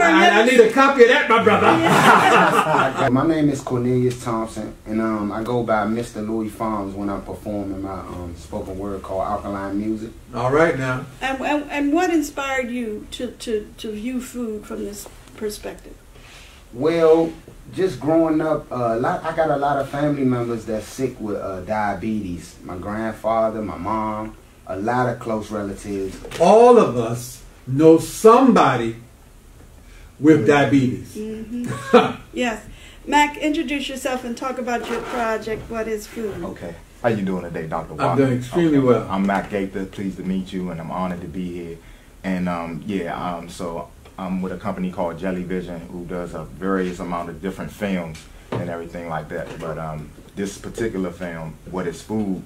I need a copy of that, my brother. My name is Cornelius Thompson, and I go by Mr. Louis Farms when I'm performing my spoken word called Alkaline Music. All right now. And what inspired you to view food from this perspective? Well, just growing up, I got a lot of family members that's sick with diabetes. My grandfather, my mom, a lot of close relatives. All of us know somebody with diabetes. Mm-hmm. Yes. Mac, introduce yourself and talk about your project, What is Food? Okay. How you doing today, Dr. Walker? I'm doing extremely well. I'm Mac Gaither. Pleased to meet you, and I'm honored to be here. And so I'm with a company called Jelly Vision, who does a various amount of different films and everything like that. But this particular film, What is Food,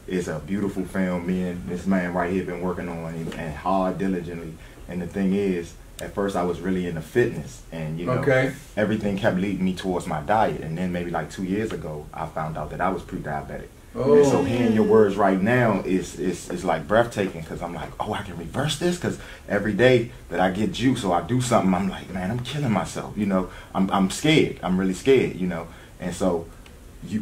is a beautiful film. Me and this man right here been working on and hard, diligently. And the thing is, at first I was really into fitness, and you know, everything kept leading me towards my diet. And then maybe like 2 years ago, I found out that I was pre-diabetic. Oh. And so hearing your words right now is like breathtaking, because I'm like, oh, I can reverse this, because every day that I get juice or I do something, I'm like, man, I'm killing myself. You know, I'm scared. I'm really scared. You know, and so you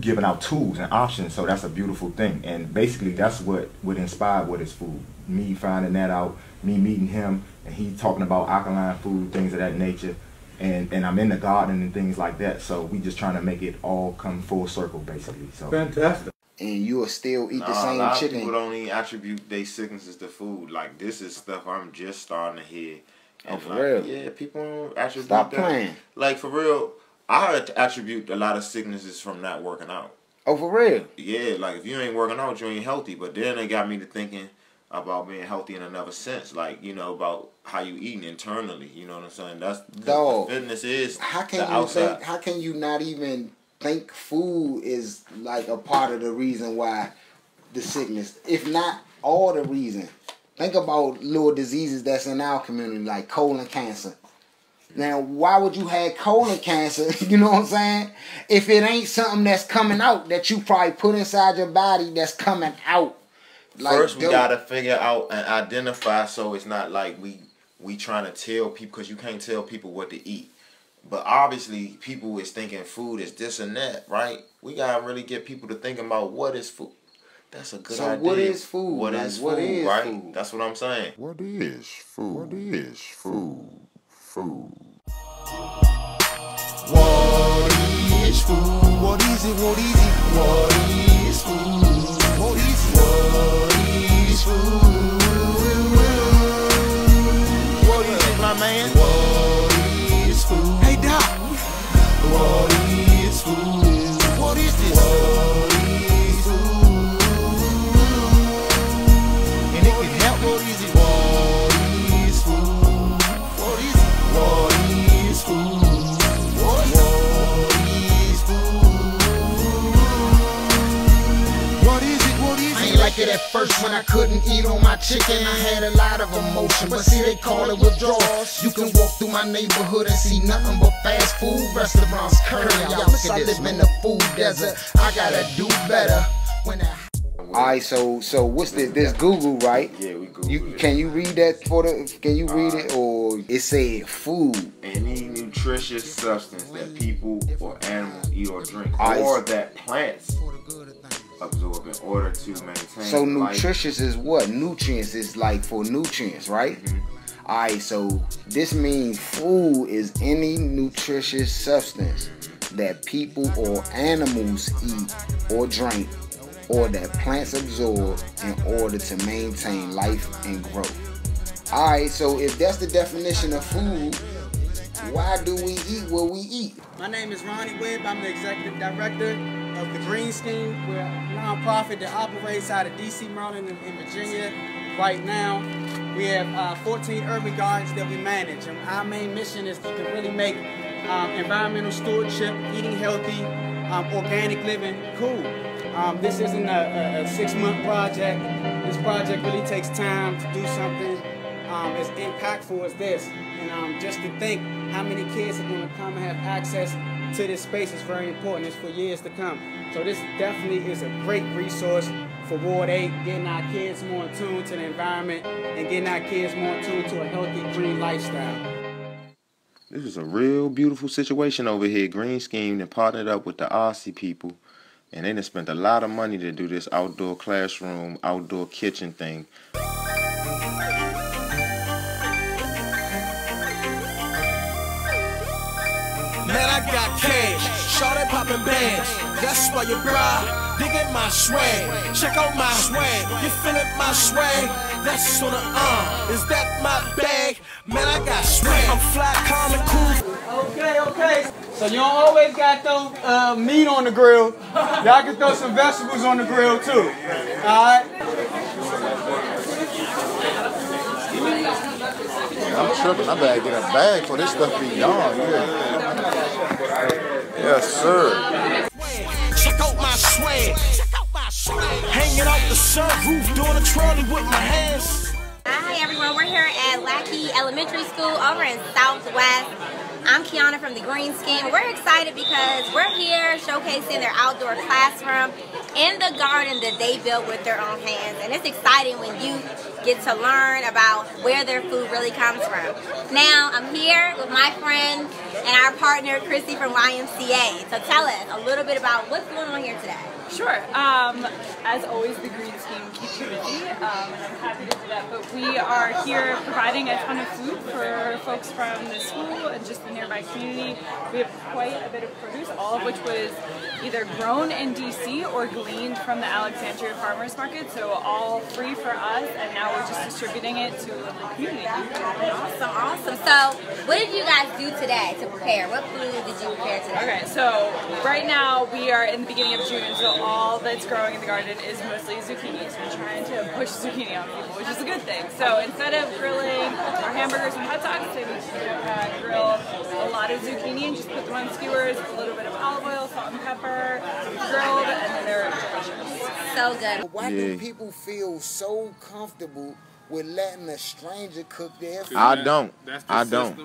giving out tools and options, so that's a beautiful thing. And basically that's what inspired What is Food. Me finding that out, me meeting him, and he talking about alkaline food, things of that nature, and I'm in the garden and things like that. So we just trying to make it all come full circle, basically. So fantastic. And you will still eat the same chicken. A lot chicken. of people don't even attribute their sicknesses to food. Like, this is stuff I'm just starting to hear. And for real? Yeah, people don't attribute Stop that. playing. Like, for real, I attribute a lot of sicknesses from not working out. Oh, for real? Yeah, like, if you ain't working out, you ain't healthy. But then they got me to thinking about being healthy in another sense, like, you know, about how you eating internally. You know what I'm saying? That's dog. Fitness is how can the you outside. think? How can you not even think food is like a part of the reason why the sickness, if not all the reason? Think about little diseases that's in our community, like colon cancer. Now, why would you have colon cancer, you know what I'm saying, if it ain't something that's coming out that you probably put inside your body that's coming out? Like, first, we gotta figure out and identify, so it's not like we trying to tell people, because you can't tell people what to eat. But obviously, people is thinking food is this and that, right? We gotta really get people to think about what is food. That's a good idea. So what is food? What is food, right? Food? That's what I'm saying. What is food? What is food? Food. What is food? What is it? What is it? What is food? What is it? What is food? What is it, my man? What is food? Hey, Doc. What is food? What is this? What is food? And it can help. What is it? What is food? What is it? What is food? Like it at first when I couldn't eat on my chicken, I had a lot of emotion, but see they call it withdrawal. You can walk through my neighborhood and see nothing but fast food restaurants, curry outs. I live in the food desert, I gotta do better. Alright, so what's this? This Google, right? Yeah, we Google it. Can you read that for the? Can you read it, or it said food? Any nutritious substance that people or animals eat or drink, or that plants absorb in order to maintain. So nutritious is what? Nutrients is like for nutrients, right? Mm-hmm. Alright, so this means food is any nutritious substance that people or animals eat or drink, or that plants absorb in order to maintain life and growth. Alright, so if that's the definition of food, why do we eat what we eat? My name is Ronnie Webb. I'm the executive director of the Green Scheme. We're a nonprofit that operates out of D.C., Maryland, and Virginia. Right now, we have 14 urban gardens that we manage. And our main mission is to really make environmental stewardship, eating healthy, organic living cool. This isn't a 6-month project. This project really takes time to do something as impactful as this. And just to think how many kids are going to come and have access to this space is very important. It's for years to come. So this definitely is a great resource for Ward 8, getting our kids more in tune to the environment and getting our kids more in tune to a healthy, green lifestyle. This is a real beautiful situation over here. Green Scheme and partnered up with the Aussie people, and they done spent a lot of money to do this outdoor classroom, outdoor kitchen thing. Man, I got cash, shawty poppin' bands. That's why you bra, diggin' my swag. Check out my swag, you feelin' my swag? That's on the is that my bag? Man, I got swag. I'm fly, calm and cool. Okay. So you don't always got throw meat on the grill. Y'all can throw some vegetables on the grill too. Alright? I'm tripping. I better get a bag for this stuff be gone. Yeah. Yes, sir. Check out my swag. Hanging out the sunroof, doing a trolley with my hands. Hi everyone, we're here at Lackey Elementary School over in Southwest. I'm Kiana from the Green Scheme. We're excited because we're here showcasing their outdoor classroom in the garden that they built with their own hands. And it's exciting when you get to learn about where their food really comes from. Now, I'm here with my friend and our partner, Chrissy from YMCA. So tell us a little bit about what's going on here today. Sure. As always, the Green Scheme keeps you busy, and I'm happy to do that. But we are here providing a ton of food for folks from the school and just the nearby community. We have quite a bit of produce, all of which was either grown in DC or gleaned from the Alexandria Farmers Market, so all free for us, and now we're just distributing it to the community. Awesome. So what did you guys do today to prepare? What food did you prepare today? Okay, so right now we are in the beginning of June, so all that's growing in the garden is mostly zucchini. So we're trying to push zucchini on people, which is a good thing. So instead of grilling our hamburgers and hot dogs, today we just grill a lot of zucchini and just put them on skewers, a little bit of olive oil, salt and pepper, grilled, and then they're delicious. So good. Why do people feel so comfortable with letting a stranger cook their food? I don't. I don't.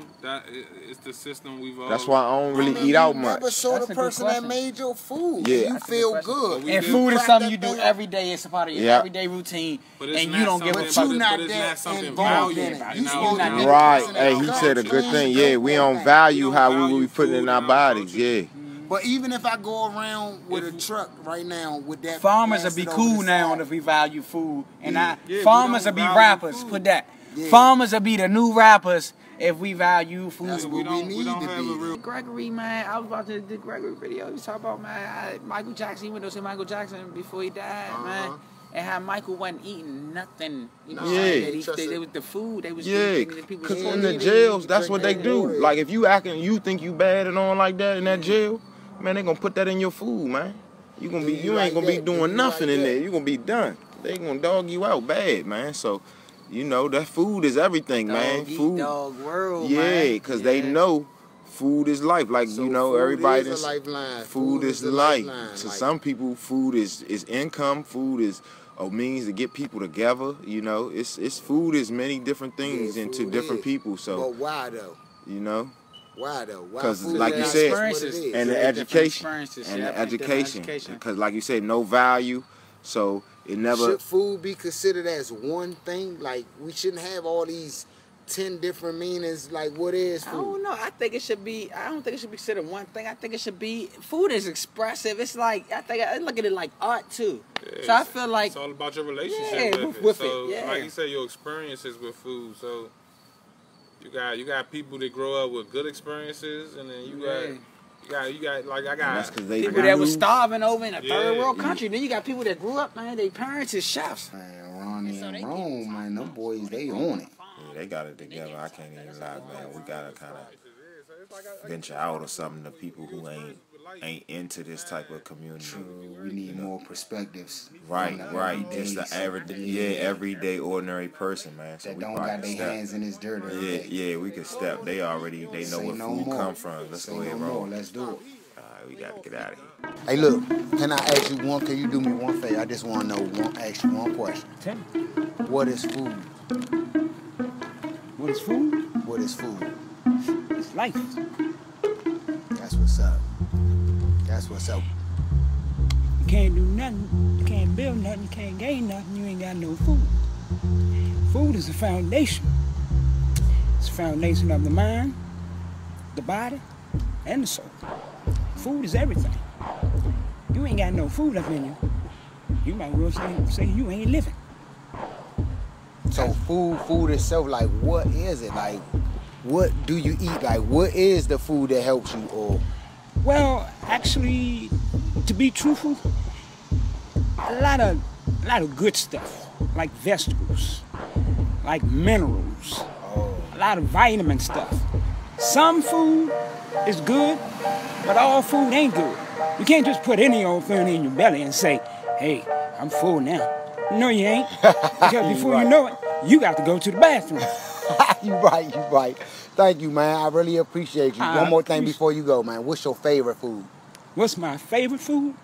It's the system we've all. That's why I don't really eat out much. You never saw the person that made your food. Yeah. You feel good. And food is something you do every day. It's a part of your everyday routine. And you don't give a fuck. But you're not that involved in it. Right. Hey, he said a good thing. Yeah, we don't value how we put it in our bodies. Yeah. But even if I go around with a truck right now with that, farmers will be cool now if we value food, and farmers will be rappers. Put that. Farmers will be the new rappers if we value food. That's what we need to be. Gregory, man, I was watching the Gregory video. He was talking about, man, Michael Jackson. He went to see Michael Jackson before he died, man. And how Michael wasn't eating nothing. You know, it was the food. They was giving people. Because in the jails, that's what they do. Like if you acting, you think you bad and on like that in that jail, man, they gonna put that in your food, man. You ain't gonna be doing nothing in there. You gonna be done. They gonna dog you out bad, man. So, you know, that food is everything, man. Food, dog world, man. Because they know food is life. Like, you know, everybody is lifeline. Food is life. To some people, food is income. Food is a means to get people together. You know, it's food is many different things into different people. So, but why though? You know. Why though? Because like you said, and the education, because like you said, no value, so it never. Should food be considered as one thing? Like we shouldn't have all these 10 different meanings. Like what is food? I don't know. I think it should be. I don't think it should be considered one thing. I think it should be. Food is expressive. It's like I look at it like art too. Yeah, so I feel like it's all about your relationship with it. Like you said, your experiences with food. So. You got people that grow up with good experiences, and then you got like I got people that was starving over in a third world country. Then you got people that grew up, man. Their parents is chefs. Man, Ronnie and Rome, man, them boys they own it. Yeah, they got it together. I can't even lie, man. We gotta kind of venture out or something to people who ain't into this type of community. True, we need more perspectives. Right. Just the everyday ordinary person, man. So that we don't got their hands in this dirt. Yeah, we can step. They know where food come from. Let's go ahead, bro. Let's do it. All right, we gotta get out of here. Hey, look, can I ask you one? Can you do me one favor? I just want to ask you one question. What is food? What is food? What is food? It's life. That's what's up. That's what's up. You can't do nothing. You can't build nothing. You can't gain nothing. You ain't got no food. Food is the foundation. It's the foundation of the mind, the body, and the soul. Food is everything. You ain't got no food up in you. You might well say you ain't living. So food itself, like, what is it? Like, what do you eat? Like, what is the food that helps you? Or well, actually, to be truthful, a lot of good stuff, like vegetables, like minerals, a lot of vitamin stuff. Some food is good, but all food ain't good. You can't just put any old thing in your belly and say, hey, I'm full now. No, you ain't. Because before you know it, you got to go to the bathroom. You right. Thank you, man. I really appreciate you. One more thing before you go, man. What's your favorite food? What's my favorite food?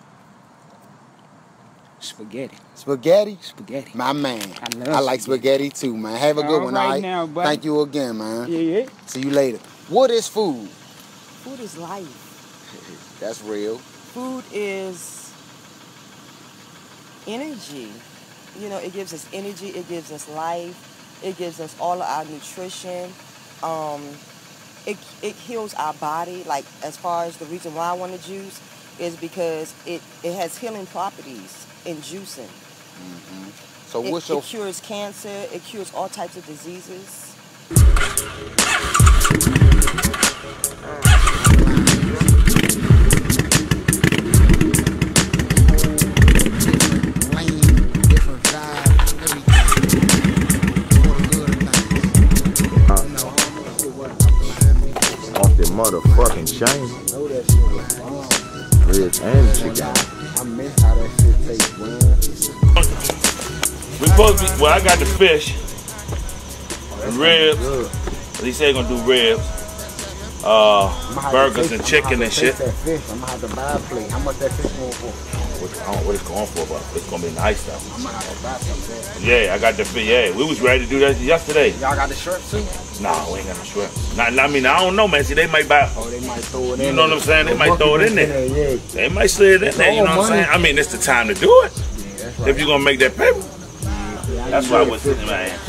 Spaghetti. Spaghetti? Spaghetti. My man. I like spaghetti too, man. Have a good one, all right? Now, buddy. Thank you again, man. Yeah. See you later. What is food? Food is life. That's real. Food is energy. You know, it gives us energy, it gives us life, it gives us all of our nutrition. It heals our body. Like, as far as the reason why I want to juice is because it has healing properties in juicing. Mm-hmm. So what's your... It cures cancer, it cures all types of diseases. Motherfucking chain. Ribs and chicken. I miss how that shit tastes, man. We supposed to be, well, I got the fish, ribs. He said gonna do ribs, burgers and chicken and shit. I'm gonna have to buy a plate. How much that fish going for? I don't know what it's going for, but it's gonna be nice though. I'm gonna have to buy some. Yeah, I got the fish. Yeah, we was ready to do that yesterday. Y'all got the shrimp too? Nah, we ain't got no shrimp. I mean, I don't know, man. See, they might buy. Oh, they might throw it in. You know what I'm saying? They might throw it in there. Yeah. They might slid it in there. You know what I'm saying? I mean, it's the time to do it. Yeah, that's right. If you're gonna make that paper. That's why I was sitting, man.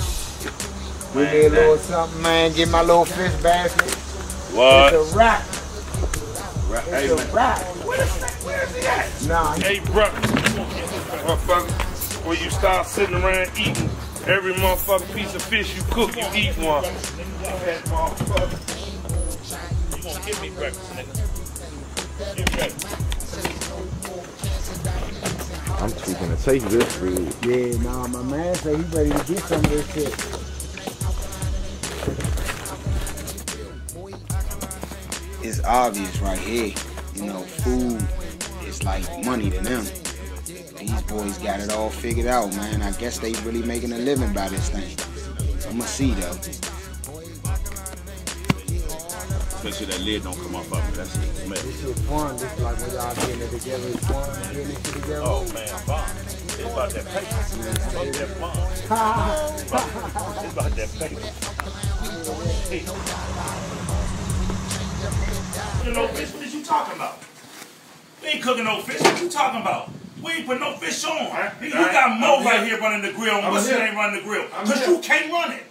Give me a little something, man. Get my little fish basket. What? It's a wrap. Hey, it's a wrap. Where's he at? Nah. Hey, bro. Motherfucker, when you start sitting around eating every motherfucking piece of fish you cook, you eat one. You gonna give me breakfast, nigga. Give me breakfast. I'm tweaking to take this food. Yeah, nah, my man say he ready to get some of this shit. It's obvious right here, you know, food is like money to them. These boys got it all figured out, man. I guess they really making a living by this thing. I'ma see though. Make sure that lid don't come off of it. That's it. This shit fun. This is like when y'all getting it together. It's fun. Getting it together. Oh man, fun. It's about that paper. It's about that fun. It's about that paper. Hey. Cooking no fish? What is you talking about? We ain't cooking no fish. What you talking about? We ain't put no fish on. You got Mo right here running the grill. And what's his name running the grill? Because you can't run it.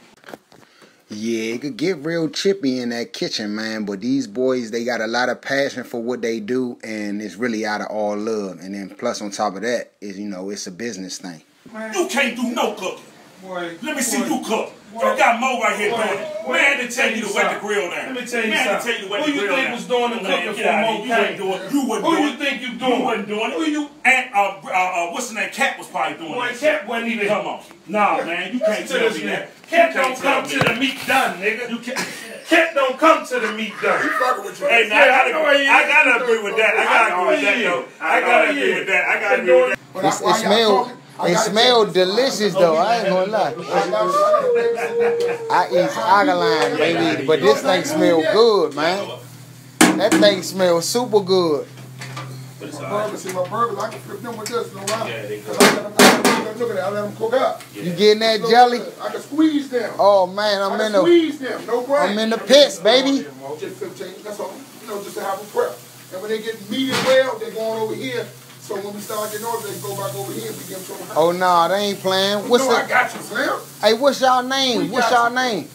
Yeah, it could get real chippy in that kitchen, man. But these boys, they got a lot of passion for what they do, and it's really out of all love. And then plus on top of that is, you know, it's a business thing. You can't do no cooking. Let me see you cook. You got Mo right here doing it. Man, to tell you to wet the grill down. Let me tell you something. Who you think was doing the cooking for Mo? You ain't doing it. You wasn't doing it. Who you think you doing? You wasn't doing it. Who you? And what's the name? Cat was probably doing it. Boy, Cat wasn't even. Come on. Nah, man, you can't tell me that. Cat don't come to the meat done, nigga. You can't. Cat don't come to the meat done. Hey, now I gotta agree with that. I gotta agree with that, though. I gotta agree with that. I gotta agree with that. It smells delicious though, I ain't gonna lie. I eat alkaline, baby, but this thing smells good, man. That thing smells super good. But it's all burgers, see my burgers, I can flip them with this, no lie. Yeah, they Look at that, I let them cook up. You getting that jelly? I can squeeze them. Oh man, I can squeeze them, no brain. I'm in the pits, baby. Just 15, that's all. You know, just to have them prep. And when they get medium well, they're going over here. So when we start getting over, they go back over here and we give them some. Oh nah, they ain't playing. What's I got you, Slim. Hey, what's y'all name? What's y'all name?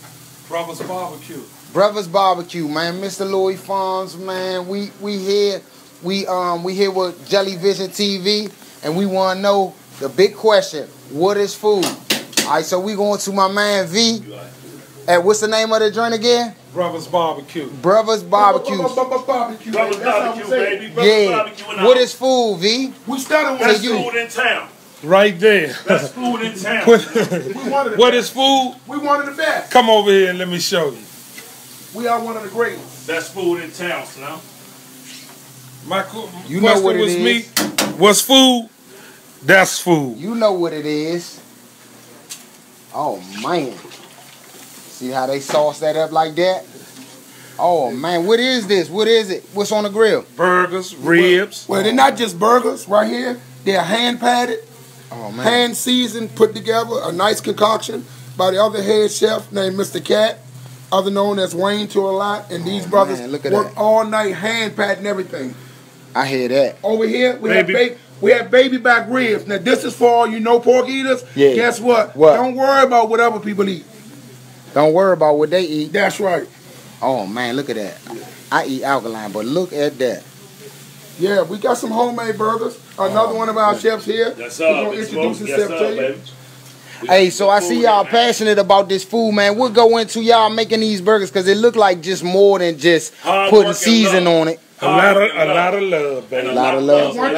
Brothers Barbecue. Brothers Barbecue, man. Mr. Louis Fonz, man. We here. We here with Jelly Vision TV, and we want to know the big question: what is food? All right, so we going to my man V. At what's the name of the joint again? Brothers Barbecue. Brothers Barbecue. Brothers Barbecue, baby. Yeah. Barbecue what is food, V? We started with That's food in town. Right there. That's food in town. What is food? We one of the best. Come over here and let me show you. We are one of the greatest. That's food in town, Slim. My you know what it was is. Me. What's food? That's food. You know what it is. Oh man. See how they sauce that up like that? Oh man, what is this? What is it? What's on the grill? Burgers, ribs. Well, they're not just burgers right here. They're hand patted, hand seasoned, put together, a nice concoction by the other head chef named Mr. Cat, other known as Wayne to a lot. And these brothers work all night hand patting everything. I hear that. Over here, we have baby back ribs. Now, this is for all you know pork eaters. Yeah. Guess what? Don't worry about what other people eat. Don't worry about what they eat. That's right. Oh, man, look at that. I eat alkaline, but look at that. Yeah, we got some homemade burgers. Another one of our chefs here. That's He's going to introduce himself to you. Hey, so I see y'all passionate about this food, man. We'll go into y'all making these burgers because it look like just more than just putting season on it. A lot of love, baby. A lot of love. One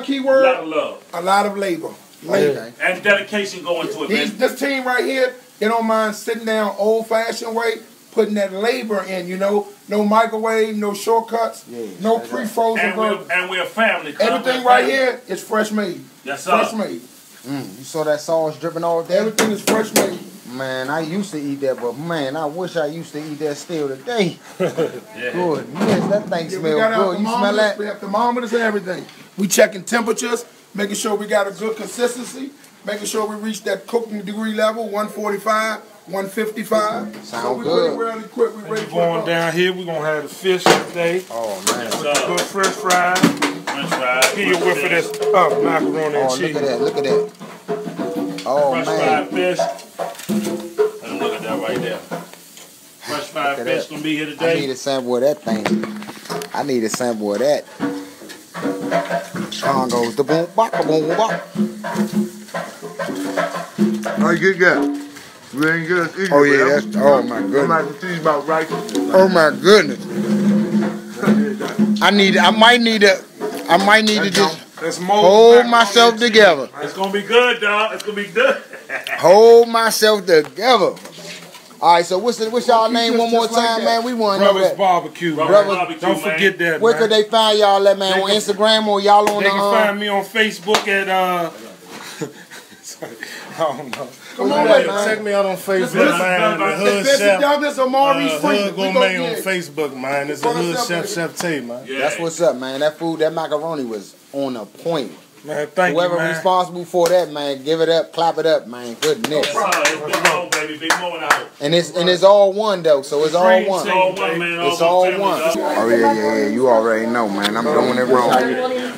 key word. A lot of love. A lot of labor. Okay. And dedication going to it, man. This team right here, they don't mind sitting down old-fashioned way, putting that labor in, you know. No microwave, no shortcuts, no pre-frozen burgers. And we're a family. Everything right here is fresh made. Yes, fresh made. You saw that sauce dripping off there? Everything is fresh made. Man, I used to eat that, but man, I wish I used to eat that still today. Good. Yes, that thing smells good. You smell that? We have thermometers and everything. We checking temperatures, making sure we got a good consistency, making sure we reach that cooking degree level, 145, 155. Sound good. Really quick. We ready going down here, we're going to have the fish today. Oh, man. Good fresh fries. French fries. Give you a whiff of this macaroni and cheese. Look at that. Look at that. Oh, fresh man. Fried fish. And look at that right there. Fresh fried fish going to be here today. I need a sample of that thing. I need a sample of that. On goes the boom, bop, boom, bop. How you get that? You ain't good. Oh, yeah, that's, oh my goodness. I'm like to teach about rice. Oh my goodness. I might need to just hold myself together. It's going to be good, dog. It's going to be good. Hold myself together. All right, so what's y'all name one more time, man? We want to know that. Brothers Barbecue. Brothers, don't forget that, Where man. could they find y'all at, man? On Instagram or y'all on They can find me on Facebook at, sorry, I don't know. Come on, man. Check me out on Facebook, man. The Hood Chef. Hood Gourmet on Facebook, man. It's the Hood Chef Tay, man. Yeah. That's what's up, man. That food, that macaroni was on a point. Man, thank Whoever you, man. responsible for that, man, give it up, clap it up, man. Goodness. And it's all one though, so it's all one. It's all one. Oh yeah. You already know, man. I'm doing it wrong.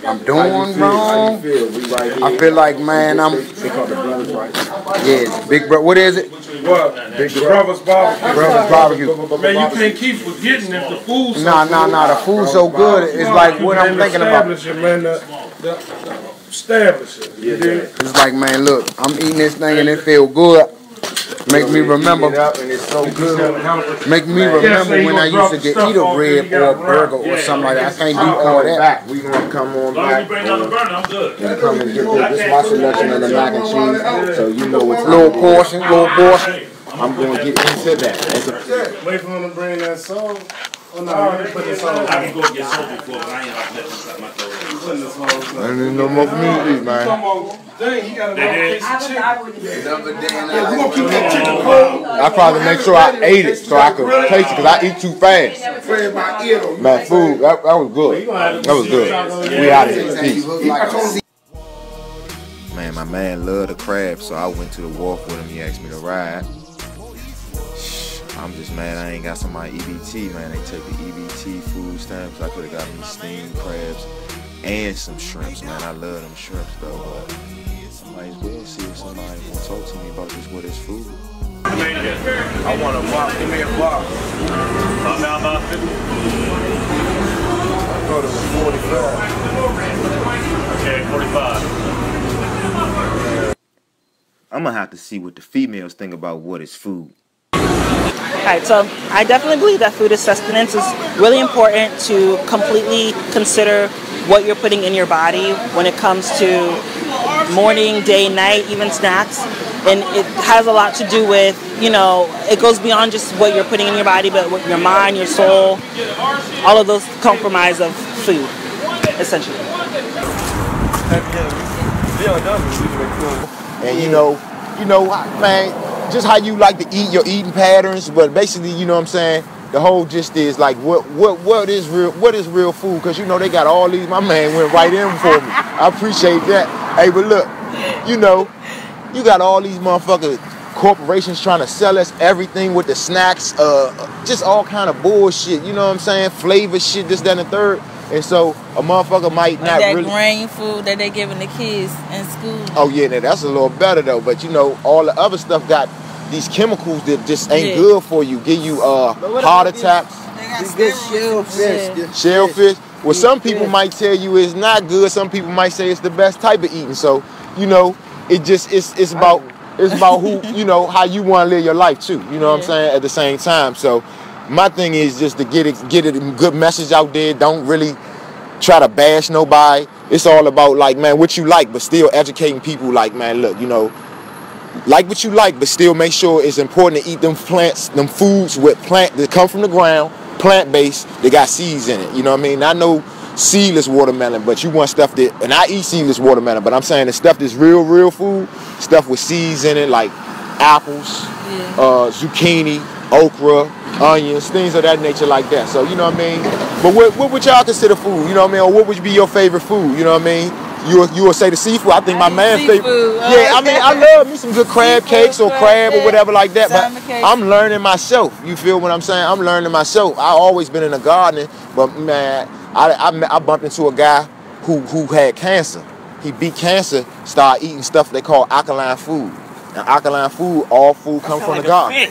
I'm doing wrong. I feel like, man, Big Bro. What is it? What? Brothers Barbecue. Brothers Barbecue. Man, you can't keep forgetting that the food's Nah. The food's so good. It's like what I'm thinking about. Establish it. It's like, man, look, I'm eating this thing and it feel good. Make me remember. Make me remember when I used to get eat a rib or a burger or something like that. I can't do all that. We gonna come on back burner, I'm good. and come and get this. This is my selection of the mac and cheese, so you know what's Little portion. I'm gonna get into that. Wait for him to bring that sauce. I can go get something for it, but I ain't about to let this out my throat. Ain't need no more for me to eat, man. I probably make sure I ate it so I could taste it because I eat too fast. Man, food, that was good. That was good. We out of here. Peace. Man, my man loved the crab, so I went to the wharf with him. He asked me to ride. I'm just mad I ain't got some of my EBT, man. They take the EBT food stamps. I could have got me steamed crabs and some shrimps, man. I love them shrimps, though, but I might as well see if somebody will talk to me about this, what is food. I want a box. Give me a box. I'm down about 50. I thought it was 45. Okay, 45. I'm gonna have to see what the females think about what is food. Alright, so I definitely believe that food as sustenance is really important to completely consider what you're putting in your body when it comes to morning, day, night, even snacks. And it has a lot to do with, you know, it goes beyond just what you're putting in your body, but with your mind, your soul, all of those compromise of food, essentially. And you know, man, just how you like to eat, your eating patterns, but basically, you know what I'm saying, the whole gist is like what is real food, because you know they got all these, my man went right in for me. I appreciate that. Hey, but look, you know, you got all these motherfuckers, corporations trying to sell us everything with the snacks, just all kind of bullshit, you know what I'm saying, flavor shit, this, that, and the third. And so a motherfucker might not that really. grain food that they giving the kids in school. Oh yeah, that's a little better though. But you know, all the other stuff got these chemicals that just ain't good for you. Give you heart attacks. Good shellfish. Shellfish. Well, some people might tell you it's not good. Some people might say it's the best type of eating. So you know, it's about who, you know, how you want to live your life too. You know what I'm saying? At the same time, so. My thing is just to get it a good message out there. Don't really try to bash nobody. It's all about like, man, what you like, but still educating people like, man, look, you know, like what you like, but still make sure it's important to eat them plants, them foods with plant that come from the ground, plant-based, they got seeds in it. You know what I mean? I know seedless watermelon, but you want stuff that, and I eat seedless watermelon, but I'm saying the stuff that's real food, stuff with seeds in it, like apples, zucchini, okra, onions, things of that nature like that. So, you know what I mean? But what would y'all consider food? You know what I mean? Or what would be your favorite food? You know what I mean? You will say the seafood. I think my man favorite. Yeah, I mean, I love me some good crab cakes or crab or whatever like that. But I'm learning myself. You feel what I'm saying? I'm learning myself. I always been in the gardening, but man, I bumped into a guy who had cancer. He beat cancer, started eating stuff they call alkaline food. And alkaline food, all food comes from the garden.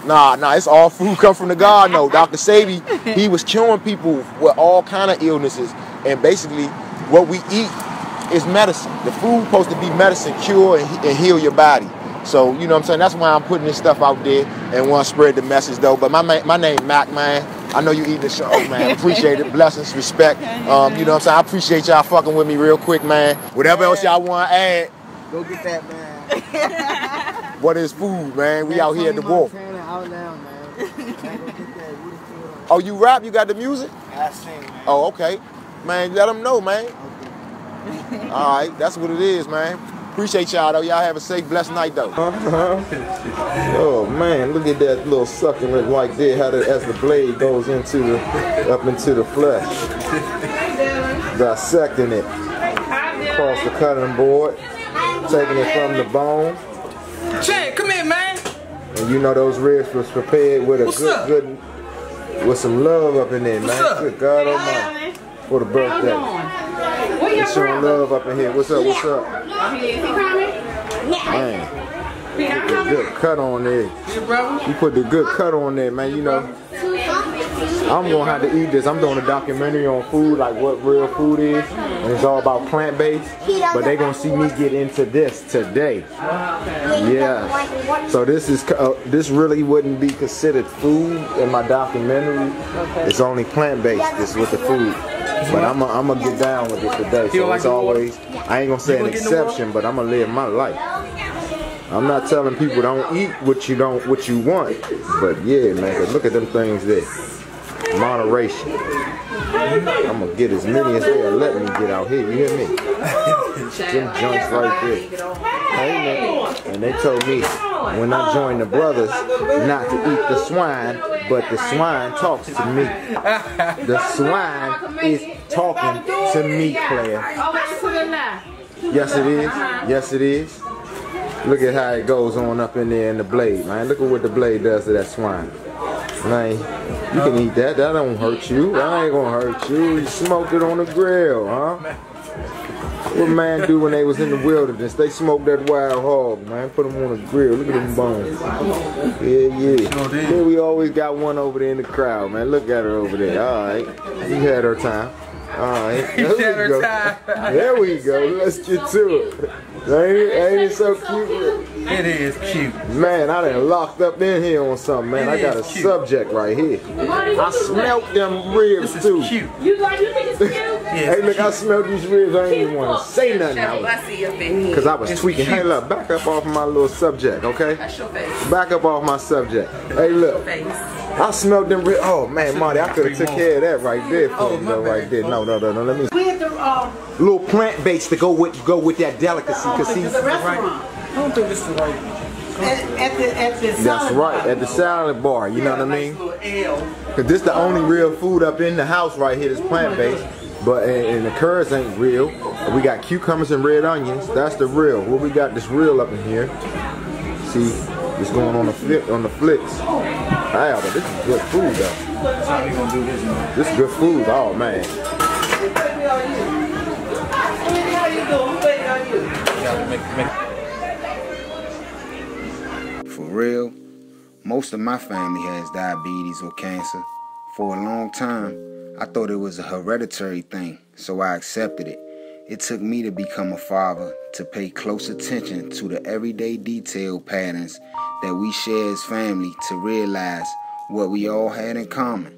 Nah, it's all food come from the garden. No, Dr. Sabi, he was curing people with all kind of illnesses, and basically, what we eat is medicine. The food supposed to be medicine, cure and heal your body. So you know what I'm saying. That's why I'm putting this stuff out there and want to spread the message though. But my name Mac, man. I know you eating the show, man. Appreciate it. Blessings, respect. You know what I'm saying. I appreciate y'all fucking with me real quick, man. Whatever else y'all want to add. Go get that, man. What is food, man? We out here at the wharf. Oh, you rap? You got the music? I sing, man. Oh, okay. Man, let them know, man. All right, that's what it is, man. Appreciate y'all, though. Y'all have a safe, blessed night, though. Oh, man, look at that little succulent right there, how as the blade goes up into the flesh. Dissecting it. Across the cutting board. Taking it from the bone. Chad, come here, man. And you know those ribs was prepared with with some love up in there, man. Good God Almighty. For the birthday. We're showing love up in here. What's up? What's up? Man. Put the good cut on there. You put the good cut on there, man. You know, I'm gonna have to eat this. I'm doing a documentary on food, like what real food is, and it's all about plant-based. But they gonna see me get into this today. Yeah. So this really wouldn't be considered food in my documentary. It's only plant-based. This with the food. But I'm gonna get down with it today. So it's always, I ain't gonna say an exception, but I'm gonna live my life. I'm not telling people don't eat what you want. But yeah, man, look at them things there. Moderation. I'm gonna get as many as they'll let me get out here. You hear me? Them joints right there. And they told me when I joined the brothers not to eat the swine, but the swine talks to me. The swine is talking to me, player. Yes, it is. Yes, it is. Look at how it goes on up in there in the blade, man. Look at what the blade does to that swine. Man, you can eat that. That don't hurt you. That ain't gonna hurt you. You smoked it on the grill, huh? What man do when they was in the wilderness? They smoked that wild hog, man. Put them on the grill. Look at them bones. Yeah. Yeah, we always got one over there in the crowd, man. Look at her over there. All right. You had her time. All right. There we go. There we go. Let's get to it. Ain't it so cute? It is cute. Man, I done locked up in here on something, man. I got a subject right here. I smelt them ribs too. Cute. You think it's cute? Hey, look, I smelled these ribs. I ain't even want to say nothing. Because I was tweaking. Hey, look, back up off my little subject, okay? Back up off my subject. Hey, look. I smelled them ribs. Oh, man, Marty, I could have took care of that right there for you, though, right there. No, let me. We had the little plant base to go with that delicacy. Cause see, I don't think this is the right. At the that's right, at the salad bar. You know what I mean? Cause this the only real food up in the house right here. This plant based, but and the curds ain't real. We got cucumbers and red onions. That's the real. What we got this real up in here? See, it's going on the flicks. Ah, but this is good food though. This is good food. Oh man. For real, most of my family has diabetes or cancer. For a long time, I thought it was a hereditary thing, so I accepted it. It took me to become a father to pay close attention to the everyday detail patterns that we share as family to realize what we all had in common: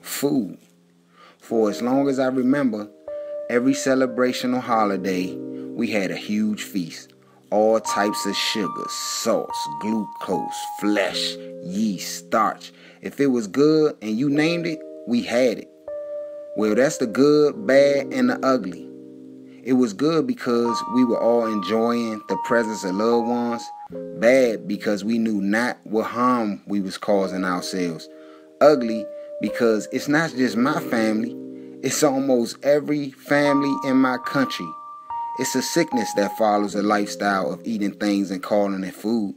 food. For as long as I remember, every celebration or holiday, we had a huge feast. All types of sugars, salts, glucose, flesh, yeast, starch. If it was good and you named it, we had it. Well, that's the good, bad, and the ugly. It was good because we were all enjoying the presence of loved ones. Bad because we knew not what harm we was causing ourselves. Ugly because it's not just my family. It's almost every family in my country. It's a sickness that follows a lifestyle of eating things and calling it food.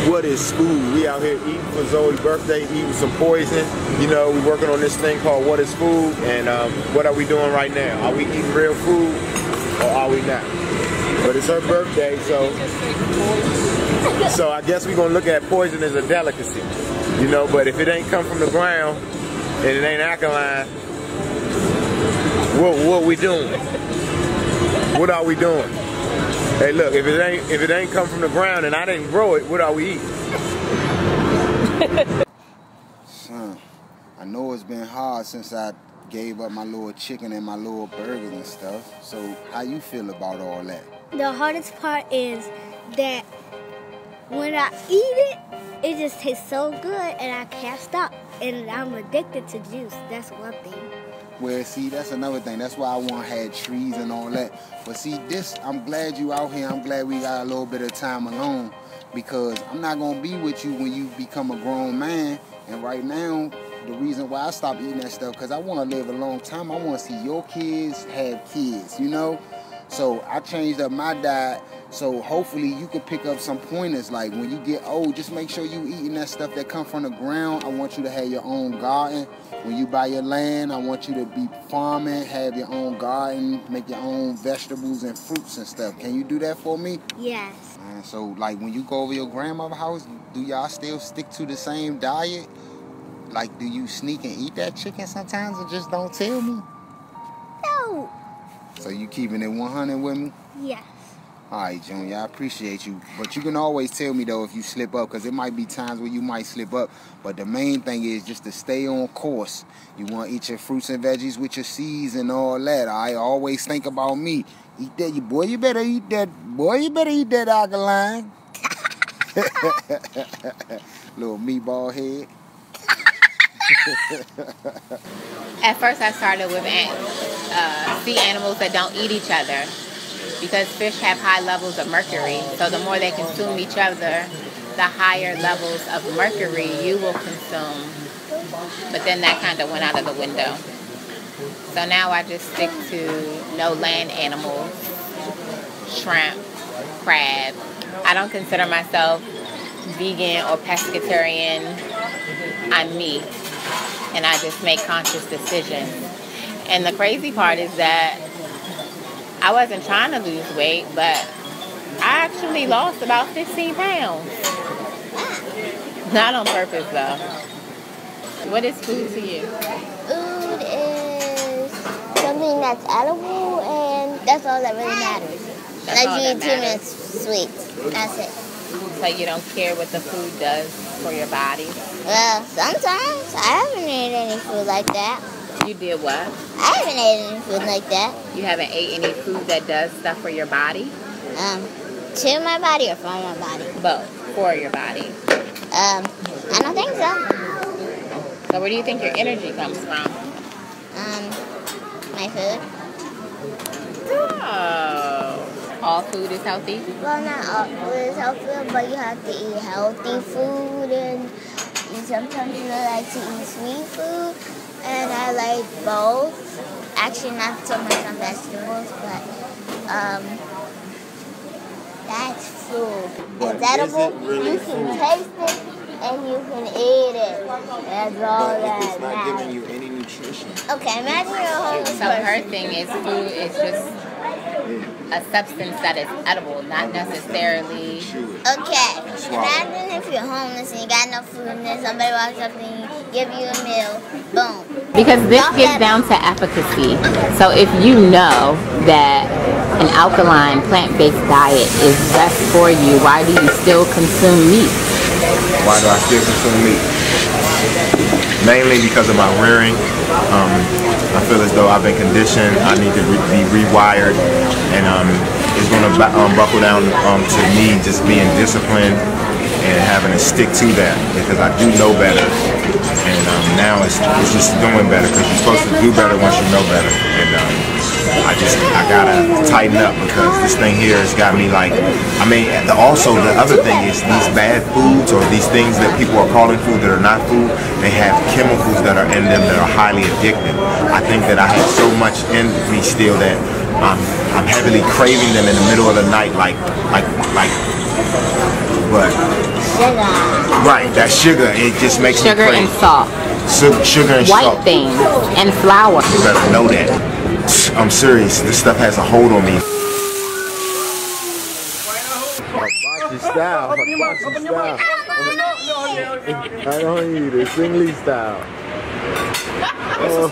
What is food? We out here eating for Zoe's birthday, eating some poison. You know, we working on this thing called What is Food? And what are we doing right now? Are we eating real food or are we not? But it's her birthday, so I guess we're gonna look at poison as a delicacy. You know, but if it ain't come from the ground and it ain't alkaline, what we doing? What are we doing? Hey, look, if it ain't come from the ground and I didn't grow it, what are we eating? Son, I know it's been hard since I gave up my little chicken and my little burgers and stuff. So how you feel about all that? The hardest part is that when I eat it, it just tastes so good and I can't stop. And I'm addicted to juice. That's one thing. Well, see, that's another thing. That's why I want to have trees and all that. But see, this, I'm glad you out here. I'm glad we got a little bit of time alone because I'm not going to be with you when you become a grown man. And right now, the reason why I stopped eating that stuff, because I want to live a long time. I want to see your kids have kids, you know? So I changed up my diet. So hopefully you can pick up some pointers. Like when you get old, just make sure you eating that stuff that come from the ground. I want you to have your own garden. When you buy your land, I want you to be farming, have your own garden, make your own vegetables and fruits and stuff. Can you do that for me? Yes. And so like when you go over your grandmother's house, do y'all still stick to the same diet? Like do you sneak and eat that chicken sometimes and just don't tell me? No. So you keeping it 100 with me? Yes. All right, Junior, I appreciate you. But you can always tell me, though, if you slip up, because there might be times where you might slip up. But the main thing is just to stay on course. You want to eat your fruits and veggies with your seeds and all that. I always think about me. Eat that, boy, you better eat that. Boy, you better eat that alkaline. Little meatball head. At first, I started with sea animals that don't eat each other because fish have high levels of mercury. So the more they consume each other, the higher levels of mercury you will consume. But then that kind of went out of the window. So now I just stick to no land animals, shrimp, crab. I don't consider myself vegan or pescatarian. I'm me. And I just make conscious decisions. And the crazy part is that I wasn't trying to lose weight, but I actually lost about 15 pounds. Not on purpose, though. What is food to you? Food is something that's edible, and that's all that really matters. That's all Like you that eat 2 matters. minutes sweets. That's it. So you don't care what the food does for your body? Well, sometimes I haven't eaten any food like that. You did what? I haven't eaten any food like that. You haven't ate any food that does stuff for your body? To my body or from my body? Both. For your body. I don't think so. So where do you think your energy comes from? My food. Oh. All food is healthy? Well, not all food is healthy, but you have to eat healthy food, and sometimes you like to eat sweet food, and I like both. Actually, not so much on vegetables, but that's food. It's edible. Really you can taste it, and you can eat it. That's all But that if it's not matters. giving you any nutrition. Okay, imagine you're a homeless So her person. thing is food is just a substance that is edible, not necessarily. Okay, imagine if you're homeless and you got no food and then somebody walks up and give you a meal, boom. Because this gets down to efficacy. So if you know that an alkaline plant-based diet is best for you, why do you still consume meat? Why do I still consume meat? Mainly because of my rearing. I feel as though I've been conditioned. I need to be rewired, and it's going to buckle down to me just being disciplined and having to stick to that because I do know better. And now it's just doing better because you're supposed to do better once you know better. And I gotta tighten up because this thing here has got me like, I mean, also the other thing is these bad foods or these things that people are calling food that are not food, they have chemicals that are in them that are highly addictive. I think that I have so much in me still that I'm heavily craving them in the middle of the night, like what? Sugar. Right, that sugar, it just makes me Sugar crave. and salt. Sugar and White salt. things and flour. You better know that. I'm serious. This stuff has a hold on me. Hibachi style. Hibachi style. I don't eat it. Singly style. Oh.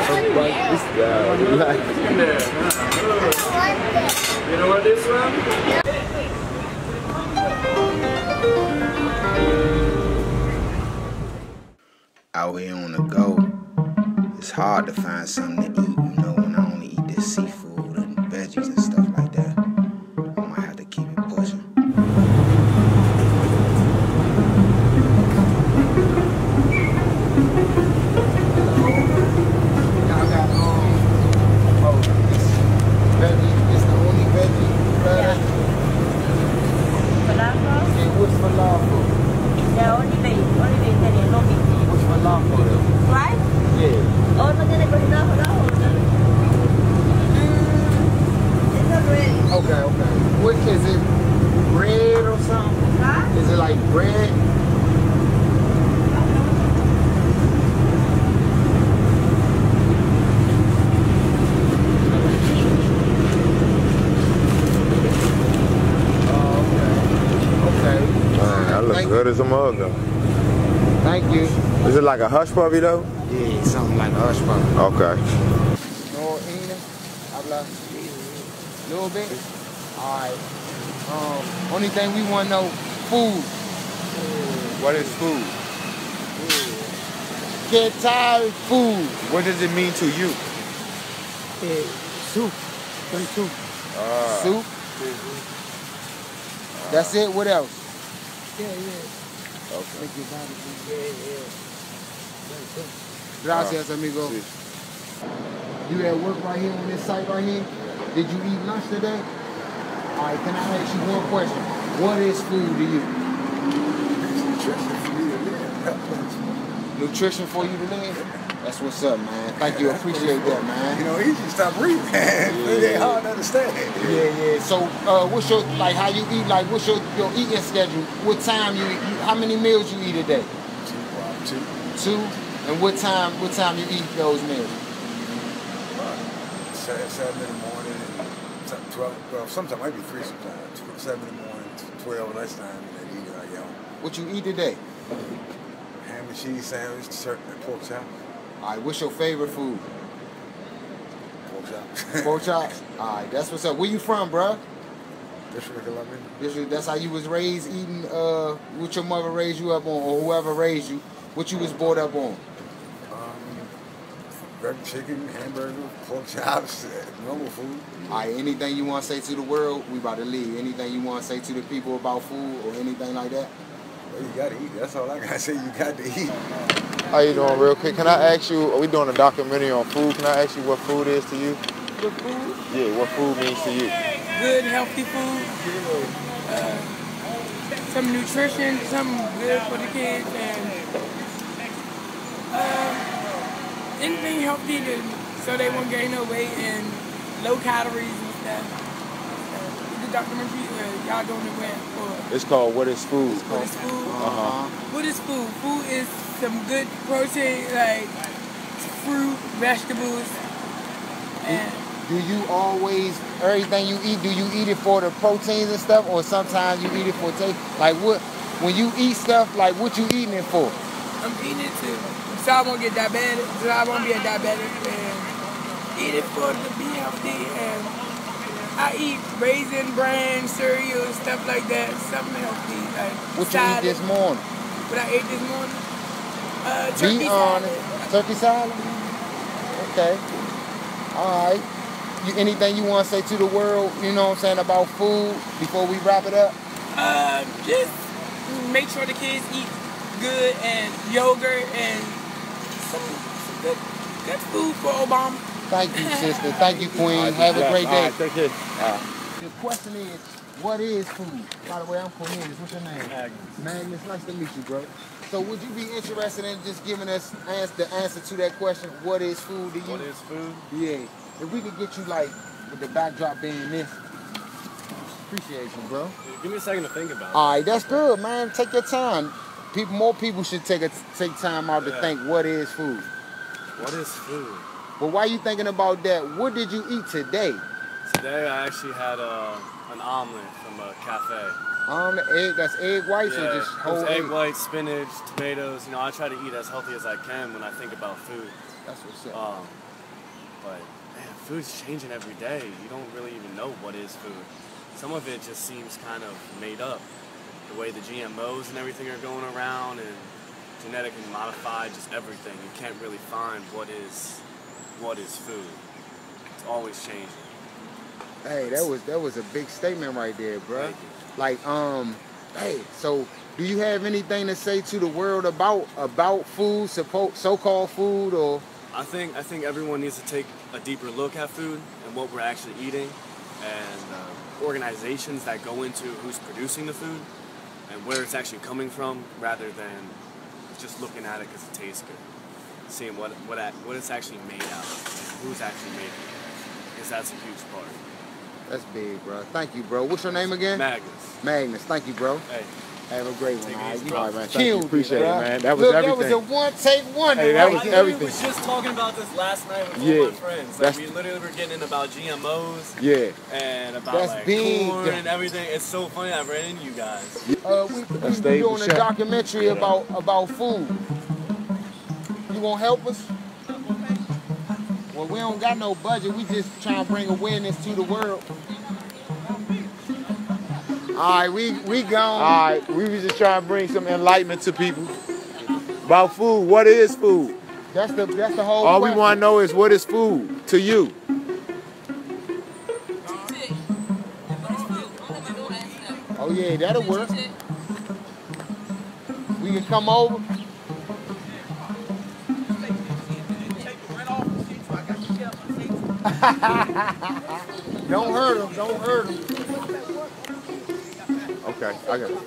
Hibachi style. Relax. You know what this one? Out here on the go, it's hard to find something to eat, you know, when I only eat this seafood and veggies and stuff like that. I might have to keep it pushing. It's the only veggie platter. Falafel? Yeah, what's falafel? The only vegetarian, no meat. What's falafel? Right? Yeah. Oh, no tiene cocina falafel. It's not ready. Okay. What is it? Bread or something? Huh? Is it like bread? That looks good as a mug though. Thank you. Is it like a hush puppy though? Yeah, something like a hush puppy. Okay. No eating? Habla? Little bit? Alright. Only thing we want to know, food. What is food? Get tired food. What does it mean to you? Soup. Soup. Ah. Soup? That's it? What else? Yeah. Okay. Yeah. Gracias, amigo. You at work right here on this site right here? Did you eat lunch today? All right, can I ask you one question? What is food to you? Nutrition for you to live? That's what's up, man. Thank you. Appreciate that, man. You know, easy stop reading, man. It ain't hard to understand. Yeah. So, what's your, like, how you eat? Like, what's your eating schedule? What time you eat? How many meals you eat a day? Two. And what time you eat those meals? 7 in the morning, and 12. Well, sometimes might be 3 sometimes. 7 in the morning, 12 lunchtime, and then eat it like y'all. What you eat today? Ham and cheese sandwich, and pork chop. All right, what's your favorite food? Pork chops. Pork chops? All right, that's what's up. Where you from, bruh? District of Columbia. That's how you was raised, eating, what your mother raised you up on, or whoever raised you, what you was brought up on? Chicken, hamburger, pork chops, normal food. All right, anything you want to say to the world, we about to leave. Anything you want to say to the people about food or anything like that? Well, you got to eat. That's all I got to say. You got to eat. How you doing, real quick? Can I ask you, we doing a documentary on food. Can I ask you what food is to you? What food? Yeah, what food means to you? Good, healthy food. Some nutrition, something good for the kids, and anything healthy so they won't gain no weight and low calories and stuff. The documentary, y'all don't know where for. It's called What is Food? What is food? Uh-huh. What is food? Food is some good protein, like fruit, vegetables, and Do you always, everything you eat, do you eat it for the proteins and stuff, or sometimes you eat it for taste? Like what, when you eat stuff, like what you eating it for? I'm eating it so I won't get diabetic, so I won't be a diabetic, and eat it for to be healthy, and I eat raisin bran, cereal, stuff like that, something healthy, like What salad. you eat this morning? What I ate this morning? Turkey Be salad. honest. Turkey salad? Okay. All right. Anything you want to say to the world, you know what I'm saying, about food before we wrap it up? Just make sure the kids eat good and yogurt and some good food for Obama. Thank you, sister. Thank you, Queen. Have a great day. Take care. The question is, what is food? By the way, I'm Cornelius. What's your name? Magnus. Magnus, nice to meet you, bro. So would you be interested in just giving us the answer to that question, what is food to you? What is food? Yeah. If we could get you, like, with the backdrop being this, appreciate you, bro. Give me a second to think about it. All right, that's good, man. Take your time. More people should take time out to think, what is food? What is food? But while you thinking about that, what did you eat today? Today I actually had an omelet from a cafe. Omelet, egg, that's egg whites or just whole egg whites, spinach, tomatoes. You know, I try to eat as healthy as I can when I think about food. That's what's up. But man, food's changing every day. You don't really even know what is food. Some of it just seems kind of made up. The way the GMOs and everything are going around, and genetically modified, just everything. You can't really find what is food. It's always changing. Hey, that was a big statement right there, bro. Like, hey, so do you have anything to say to the world about food, so-called food, or? I think everyone needs to take a deeper look at food and what we're actually eating, and organizations that go into who's producing the food and where it's actually coming from, rather than just looking at it because it tastes good. Seeing what it's actually made out of, and who's actually making it, because that's a huge part. That's big, bro. Thank you, bro. What's your name again? Magnus. Magnus. Thank you, bro. Hey. Have a great one. All right, man. Thank you. Appreciate it, man. That was Look, everything. That was a one-take wonder. Hey, that was I everything. was just talking about this last night with all my friends. Like, we literally were getting in about GMOs. Yeah. And about That's like big. corn and everything. It's so funny. I ran into you guys. We doing a documentary about food. You gonna help us? Well, we don't got no budget. We just trying to bring awareness to the world. All right, we gone. All right, we was just trying to bring some enlightenment to people about food. What is food? That's the whole. All question. we want to know is what is food to you? Oh yeah, that'll work. We can come over. Don't hurt him, don't hurt him. Okay, I got it.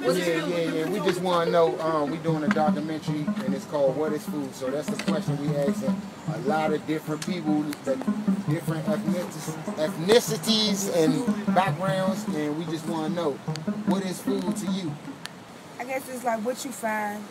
Yeah. We just want to know, we doing a documentary and it's called What is Food? So that's the question we asking a lot of different people, that different ethnicities and backgrounds, and we just want to know, what is food to you? I guess it's like what you find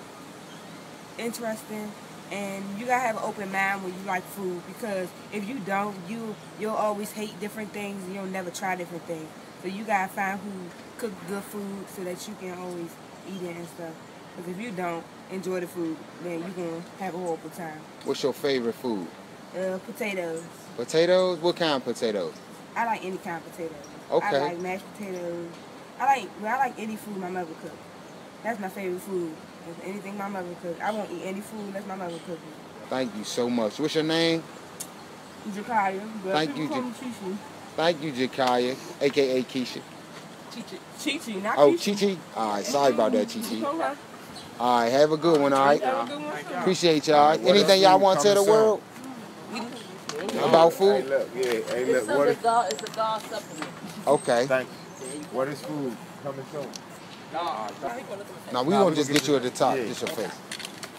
interesting, and you gotta have an open mind when you like food, because if you don't, you'll always hate different things and you'll never try different things. So you gotta find who cook good food so that you can always eat it and stuff. Because if you don't enjoy the food, then you're gonna have a horrible time. What's your favorite food? Potatoes. Potatoes? What kind of potatoes? I like any kind of potatoes. Okay. I like mashed potatoes. I like any food my mother cooks. That's my favorite food. If anything my mother cooks. I won't eat any food unless my mother cooks it. Thank you so much. What's your name? Jakaya. Thank you, Thank you, Jakaya, a.k.a. Keisha. Chi-Chi, not Oh, Keisha. Chi-Chi? All right, sorry about that, Chi-Chi. Okay. All right, have a good one, all right? Appreciate y'all. Anything y'all want to tell the world about food? Hey, look, hey, look, what is... It's a God supplement. Okay. Thank you. What is food? Coming soon. Now, we won't just get you at the top, just your face.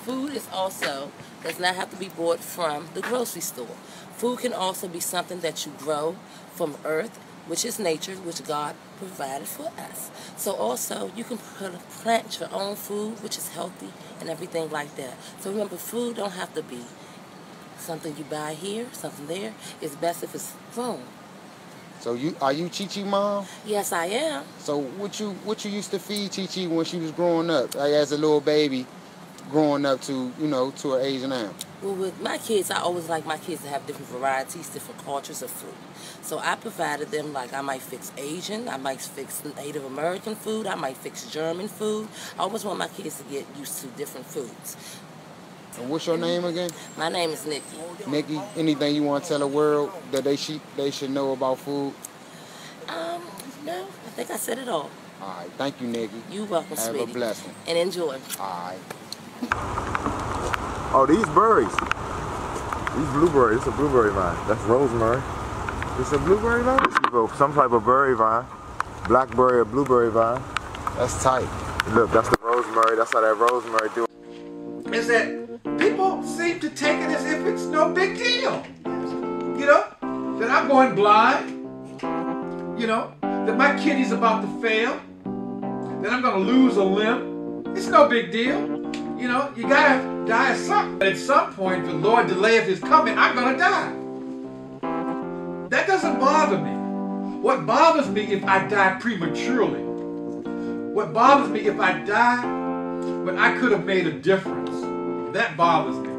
Food is also, does not have to be bought from the grocery store. Food can also be something that you grow from earth, which is nature, which God provided for us. So also, you can plant your own food, which is healthy and everything like that. So remember, food don't have to be something you buy here, something there. It's best if it's grown. So are you Chi-Chi mom? Yes, I am. So what you used to feed Chi-Chi when she was growing up, like as a little baby, growing up to, to her age now? Well, with my kids, I always like my kids to have different varieties, different cultures of food. So I provided them, like, I might fix Asian, I might fix Native American food, I might fix German food. I always want my kids to get used to different foods. And what's your name again? My name is Nikki. Nikki, anything you want to tell the world that they should know about food? No, I think I said it all. All right, thank you, Nikki. You're welcome, Have sweetie. a blessing. And enjoy. All right. Oh, these berries. These blueberries. It's a blueberry vine. That's rosemary. It's a blueberry vine? It's some type of berry vine. Blackberry or blueberry vine. That's tight. Look, that's the rosemary. That's how that rosemary do. Is that people seem to take it as if it's no big deal. That I'm going blind. That my kidney's about to fail. That I'm going to lose a limb. It's no big deal. You gotta die of something. At some point, if the Lord delayeth his coming, I'm gonna die. That doesn't bother me. What bothers me if I die prematurely. What bothers me if I die when I could have made a difference. That bothers me.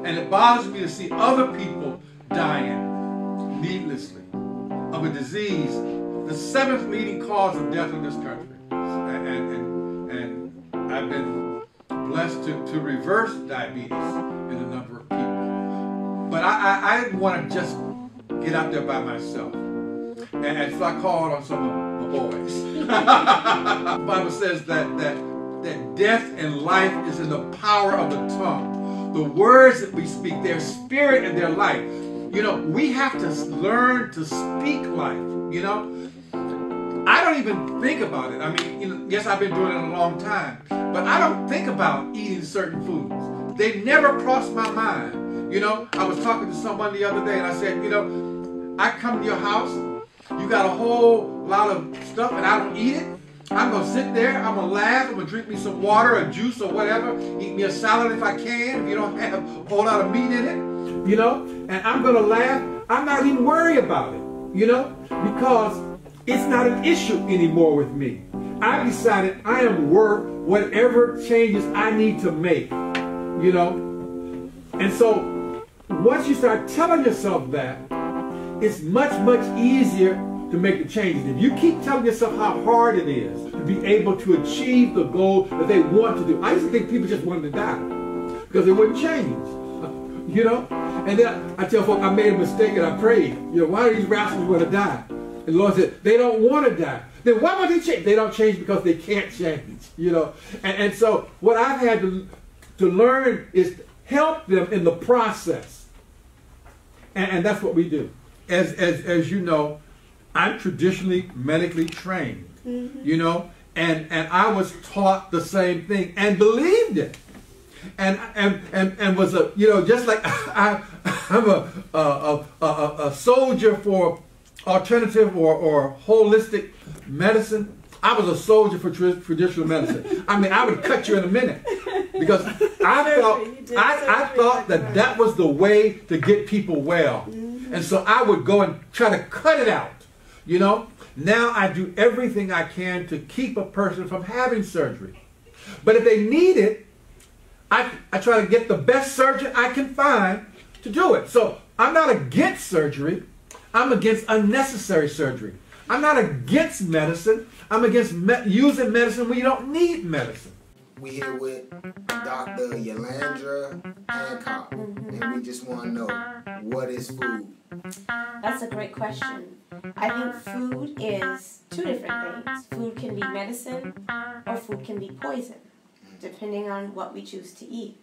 And it bothers me to see other people dying needlessly of a disease, the 7th leading cause of death in this country. And I've been blessed to reverse diabetes in a number of people. But I didn't want to just get out there by myself. And so I called on some of my boys. The Bible says that death and life is in the power of the tongue. The words that we speak, their spirit and their life. We have to learn to speak life, I don't even think about it. I mean, yes, I've been doing it a long time, but I don't think about eating certain foods. They never crossed my mind. I was talking to someone the other day and I said, I come to your house, you got a whole lot of stuff and I don't eat it. I'm going to sit there, I'm going to laugh, I'm going to drink me some water or juice or whatever, eat me a salad if I can, if you don't have a whole lot of meat in it, and I'm going to laugh. I'm not even worried about it, because it's not an issue anymore with me. I decided I am worth whatever changes I need to make, And so, once you start telling yourself that, it's much, much easier to make the changes. If you keep telling yourself how hard it is to be able to achieve the goal that they want to do. I used to think people just wanted to die because they wouldn't change, And then I tell folk I made a mistake and I prayed. You know, why are these rascals going to die? And the Lord said, they don't want to die. Then why would they change? They don't change because they can't change. You know, and so what I've had to learn is to help them in the process. And that's what we do. As you know, I'm traditionally medically trained. You know, and I was taught the same thing and believed it. And was a, you know, just like I'm a soldier for alternative or holistic medicine. I was a soldier for traditional medicine. I mean, I would cut you in a minute because I thought that was the way to get people well, and so I would go and try to cut it out. You know, now I do everything I can to keep a person from having surgery, but if they need it, I try to get the best surgeon I can find to do it. So I'm not against surgery. I'm against unnecessary surgery. I'm not against medicine. I'm against using medicine when you don't need medicine. We here with Dr. Yolandra Hancock, and we just want to know, what is food? That's a great question. I think food is two different things. Food can be medicine or food can be poison, depending on what we choose to eat.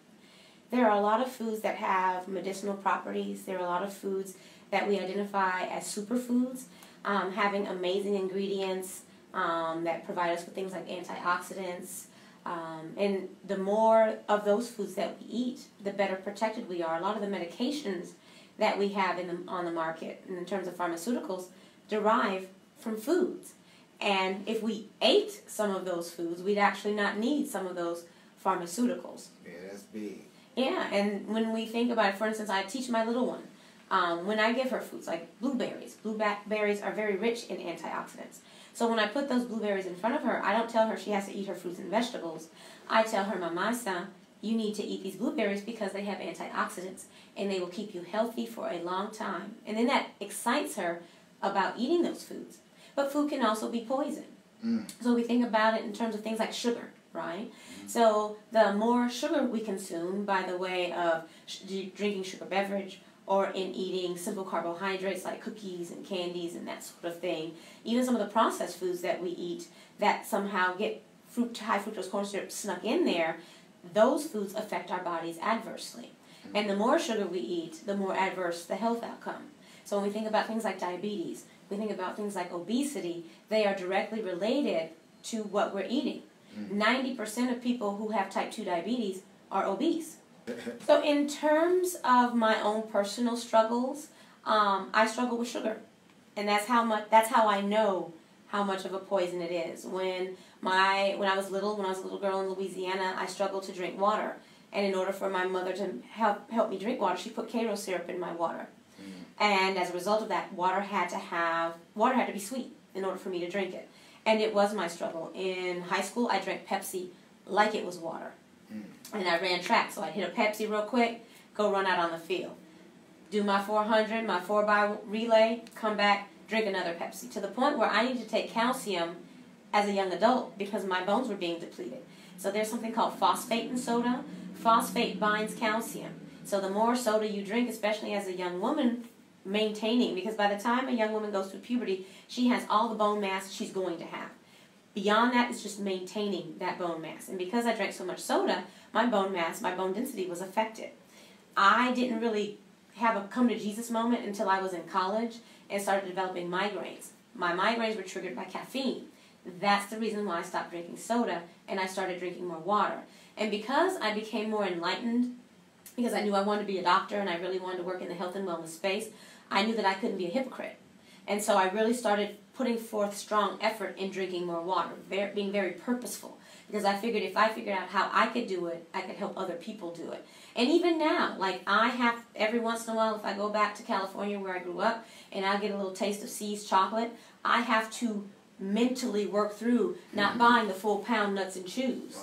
There are a lot of foods that have medicinal properties. There are a lot of foods that we identify as superfoods, having amazing ingredients that provide us with things like antioxidants. And the more of those foods that we eat, the better protected we are. A lot of the medications that we have on the market in terms of pharmaceuticals derive from foods. And if we ate some of those foods, we'd actually not need some of those pharmaceuticals. Yeah, that's big. Yeah, and when we think about it, for instance, I teach my little one, when I give her foods like blueberries are very rich in antioxidants. So when I put those blueberries in front of her, I don't tell her she has to eat her fruits and vegetables. I tell her, Mamasa, you need to eat these blueberries because they have antioxidants and they will keep you healthy for a long time. And then that excites her about eating those foods. But food can also be poison. So we think about it in terms of things like sugar, right? So the more sugar we consume by the way of drinking sugar beverage or in eating simple carbohydrates like cookies and candies and that sort of thing, even some of the processed foods that we eat that somehow get high fructose corn syrup snuck in there, those foods affect our bodies adversely. And the more sugar we eat, the more adverse the health outcome. So when we think about things like diabetes, we think about things like obesity, they are directly related to what we're eating. 90% of people who have type 2 diabetes are obese. So in terms of my own personal struggles, I struggle with sugar. And that's how I know how much of a poison it is. When I was a little girl in Louisiana, I struggled to drink water. And in order for my mother to help me drink water, she put Cairo syrup in my water. And as a result of that, water had to be sweet in order for me to drink it. And it was my struggle. In high school, I drank Pepsi like it was water. And I ran track, so I'd hit a Pepsi real quick, go run out on the field. Do my 400, my 4x relay, come back, drink another Pepsi. To the point where I needed to take calcium as a young adult because my bones were being depleted. So there's something called phosphate in soda. Phosphate binds calcium. So the more soda you drink, especially as a young woman, maintaining, because by the time a young woman goes through puberty, she has all the bone mass she's going to have. Beyond that, it's just maintaining that bone mass. And because I drank so much soda, my bone mass, my bone density was affected. I didn't really have a come to Jesus moment until I was in college and started developing migraines. My migraines were triggered by caffeine. That's the reason why I stopped drinking soda and I started drinking more water. And because I became more enlightened, because I knew I wanted to be a doctor and I really wanted to work in the health and wellness space, I knew that I couldn't be a hypocrite. And so I really started putting forth strong effort in drinking more water, being very purposeful. Because I figured if I figured out how I could do it, I could help other people do it. And even now, like I have, every once in a while, if I go back to California where I grew up, and I get a little taste of See's chocolate, I have to mentally work through not buying the full pound nuts and chews.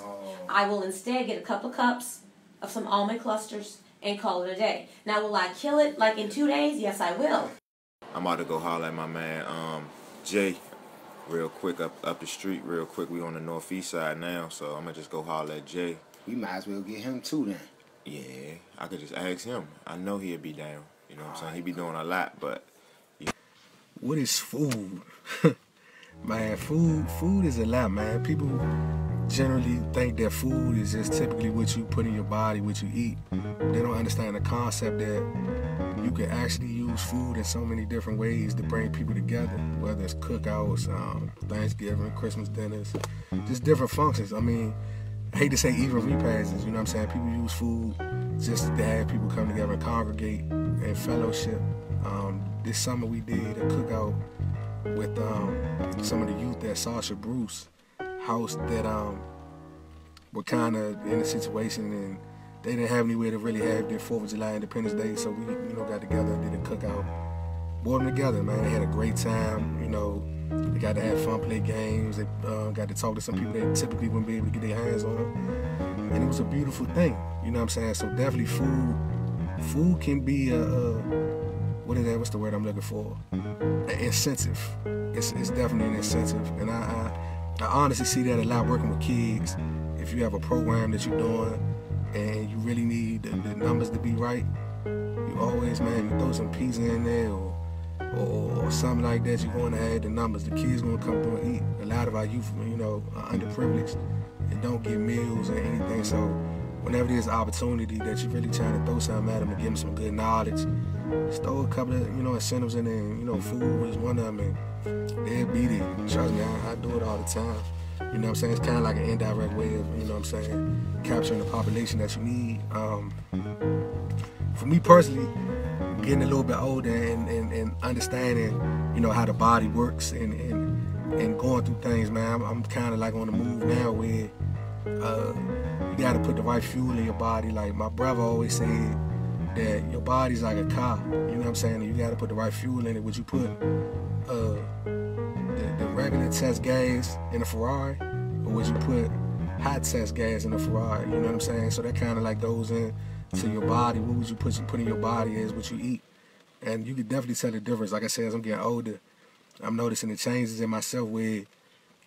I will instead get a couple of cups of some almond clusters and call it a day. Now, will I kill it like in 2 days? Yes, I will. I'm about to go holler at my man Jay real quick up the street real quick. We on the northeast side now, so I'm gonna just go holler at Jay. We might as well get him too then. Yeah, I could just ask him. I know he'd be down. You know what I'm saying? He be doing a lot, but what is food? Man, food is a lot, man. People generally think that food is just typically what you put in your body, what you eat. They don't understand the concept that you can actually use food in so many different ways to bring people together, whether it's cookouts, Thanksgiving, Christmas dinners, just different functions. I mean, I hate to say even repasts, you know what I'm saying? People use food just to have people come together and congregate and fellowship. This summer we did a cookout with some of the youth at Sasha Bruce house that were kind of in a situation and they didn't have anywhere to really have their 4th of July Independence Day, so we got together and did a cookout. Brought them together, man. They had a great time, They got to have fun, play games. They got to talk to some people they typically wouldn't be able to get their hands on. And it was a beautiful thing, you know what I'm saying? So definitely food can be what's the word I'm looking for? An incentive. It's definitely an incentive. And I honestly see that a lot working with kids. If you have a program that you're doing and you really need the numbers to be right, you always, man, you throw some pizza in there or something like that, you're going to have the numbers. The kids going to come through and eat. A lot of our youth, are underprivileged and don't get meals or anything. So whenever there's an opportunity that you're really trying to throw something at them and give them some good knowledge, just throw a couple of, incentives in there. Food is one of them, and they'll be there. Trust me, I do it all the time. You know what I'm saying? It's kind of like an indirect way of, capturing the population that you need. For me personally, getting a little bit older and understanding, how the body works and going through things, man, I'm kind of like on the move now where you got to put the right fuel in your body. Like my brother always said that your body's like a car, you know what I'm saying? And you got to put the right fuel in it. Would you put the regular test gas in a Ferrari, or would you put hot test gas in a Ferrari? You know what I'm saying? So that kind of like goes in to your body. What would you put in your body is what you eat. And you can definitely tell the difference. Like I said, as I'm getting older, I'm noticing the changes in myself where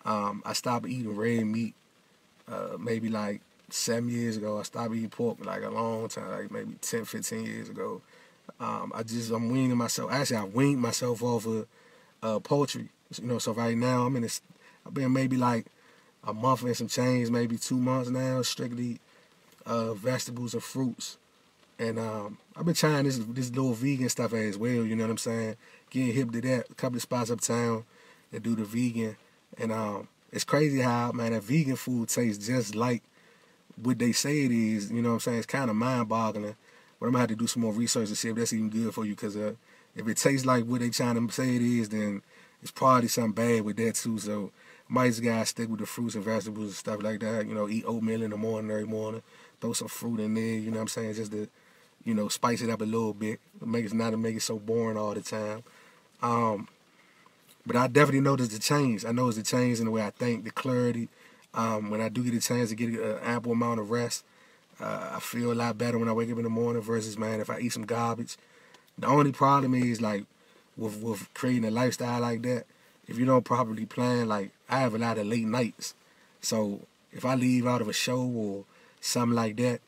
I stopped eating red meat maybe like 7 years ago. I stopped eating pork like a long time, like maybe 10, 15 years ago. I'm weaning myself. Actually, I weaned myself off of poultry. So right now I've been maybe like a month and some change, maybe 2 months now, strictly vegetables and fruits. And I've been trying this little vegan stuff as well, you know what I'm saying? Getting hip to that. A couple of spots uptown that do the vegan. And it's crazy how, man, that vegan food tastes just like what they say it is, you know what I'm saying? It's kind of mind-boggling. But I'm going to have to do some more research to see if that's even good for you, because if it tastes like what they trying to say it is, then it's probably something bad with that too. So I might just gotta stick with the fruits and vegetables and stuff like that. Eat oatmeal in the morning every morning. Throw some fruit in there, you know what I'm saying? Just to, spice it up a little bit. Not to make it so boring all the time. But I definitely noticed the change. I noticed the change in the way I think, the clarity. When I do get a chance to get an ample amount of rest, I feel a lot better when I wake up in the morning versus, man, if I eat some garbage. The only problem is, like, with creating a lifestyle like that, if you don't properly plan, like, I have a lot of late nights. So if I leave out of a show or something like that,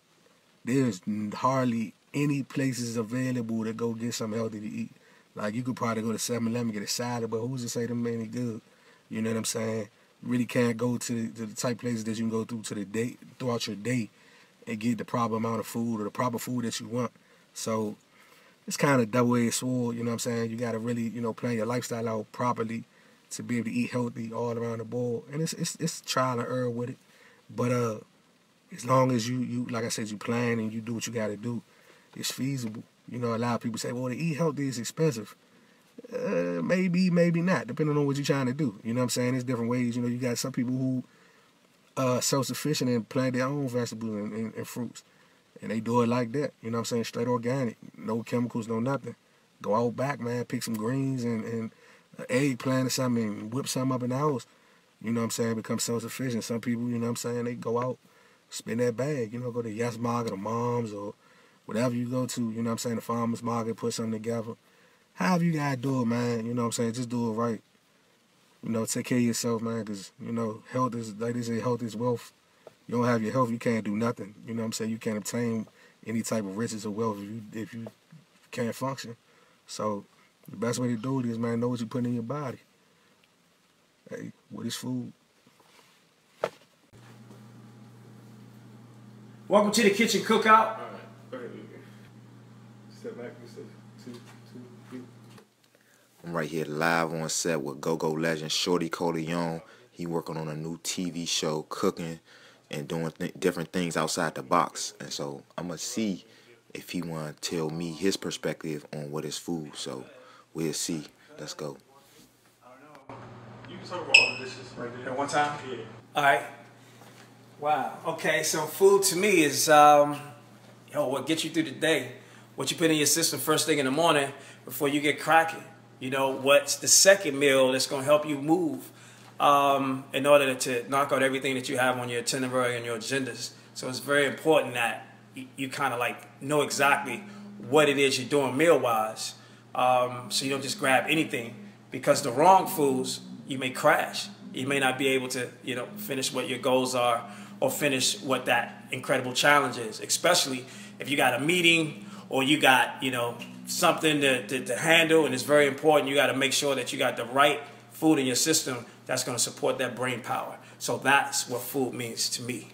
there's hardly any places available to go get something healthy to eat. Like, you could probably go to 7-Eleven and get a salad, but who's to say them any good? You know what I'm saying? You really can't go to the type places that you can go throughout your day and get the proper amount of food or the proper food that you want. So it's kind of double-edged sword, you know what I'm saying? You got to really, plan your lifestyle out properly to be able to eat healthy all around the board. And it's trial and error with it. But as long as you like I said, you plan and you do what you got to do, it's feasible. A lot of people say, well, to eat healthy is expensive. Maybe, maybe not, depending on what you're trying to do. You know what I'm saying? There's different ways. You got some people who are self-sufficient and plant their own vegetables and fruits. And they do it like that. You know what I'm saying? Straight organic. No chemicals, no nothing. Go out back, man. Pick some greens and an eggplant or something and whip something up in the house. You know what I'm saying? Become self-sufficient. Some people, you know what I'm saying, they go out, spend that bag. Go to Yes Market or Mom's or whatever you go to. You know what I'm saying? The farmer's market, put something together. However you got to do it, man. You know what I'm saying? Just do it right. Take care of yourself, man, because, health is, like they say, health is wealth. You don't have your health, you can't do nothing. You know what I'm saying? You can't obtain any type of riches or wealth if you can't function. So the best way to do it is, man, know what you put in your body. Hey, what is food? Welcome to the kitchen cookout. Step back, I'm right here live on set with go-go legend Shorty Coleon. He working on a new TV show, cooking and doing different things outside the box. And so I'm going to see if he want to tell me his perspective on what is food. So we'll see. Let's go. You can talk about all the dishes right there at one time? Yeah. All right. Wow. Okay, so food to me is what gets you through the day. What you put in your system first thing in the morning before you get cracking. You know, what's the second meal that's going to help you move in order to knock out everything that you have on your itinerary and your agendas. So it's very important that you kind of like know exactly what it is you're doing meal-wise, so you don't just grab anything, because the wrong foods, you may crash. You may not be able to, you know, finish what your goals are or finish what that incredible challenge is, especially if you got a meeting or you got, you know, something to handle, and it's very important. You got to make sure that you got the right food in your system that's going to support that brain power. So that's what food means to me.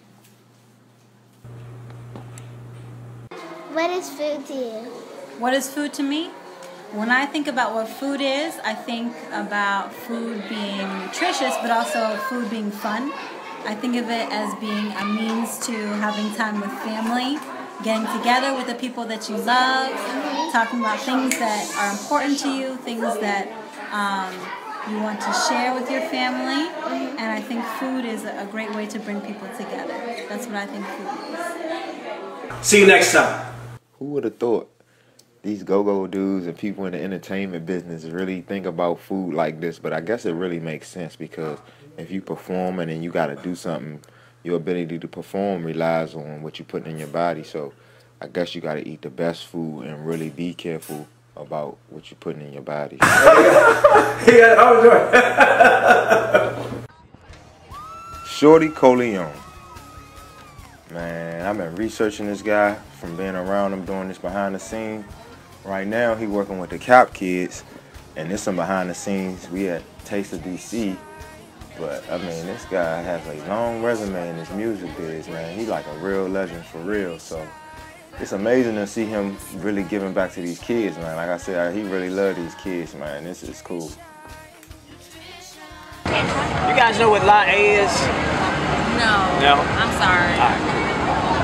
What is food to you? What is food to me? When I think about what food is, I think about food being nutritious, but also food being fun. I think of it as being a means to having time with family, getting together with the people that you love, talking about things that are important to you, things that you want to share with your family. And I think food is a great way to bring people together. That's what I think food is. See you next time. Who would have thought these go-go dudes and people in the entertainment business really think about food like this? But I guess it really makes sense, because if you perform and then you got to do something, your ability to perform relies on what you put in your body. So I guess you got to eat the best food and really be careful about what you're putting in your body. Shorty Coleon. Man, I've been researching this guy from being around him doing this behind the scenes. Right now, he working with the Cap Kids, and there's some behind the scenes. We at Taste of DC, but I mean, this guy has a long resume in his music biz, man. He like a real legend for real. So it's amazing to see him really giving back to these kids, man. Like I said, he really love these kids, man. This is cool. You guys know what La is? No. No? I'm sorry. All right, cool.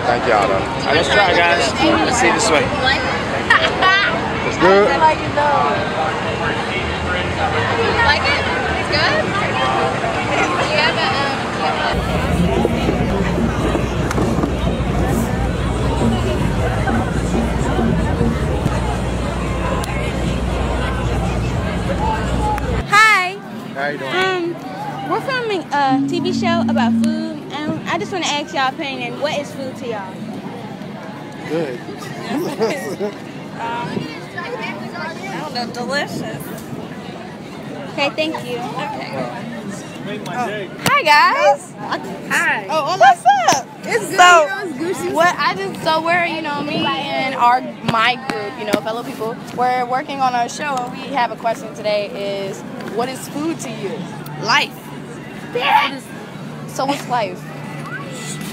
Thank y'all, though. All right, let's try, guys. Let's see this way. It's good? I like it though. You like it? It's good? You have Hi. How you doing? We're filming a TV show about food, and I just want to ask y'all opinion. What is food to y'all? Good. I don't know, delicious. Okay, thank you. Okay. Hi guys. Hi. Oh, what's up? It's good. So we're, me and my group, fellow people, we're working on our show, and we have a question today. Is what is food to you? Life. So what's life?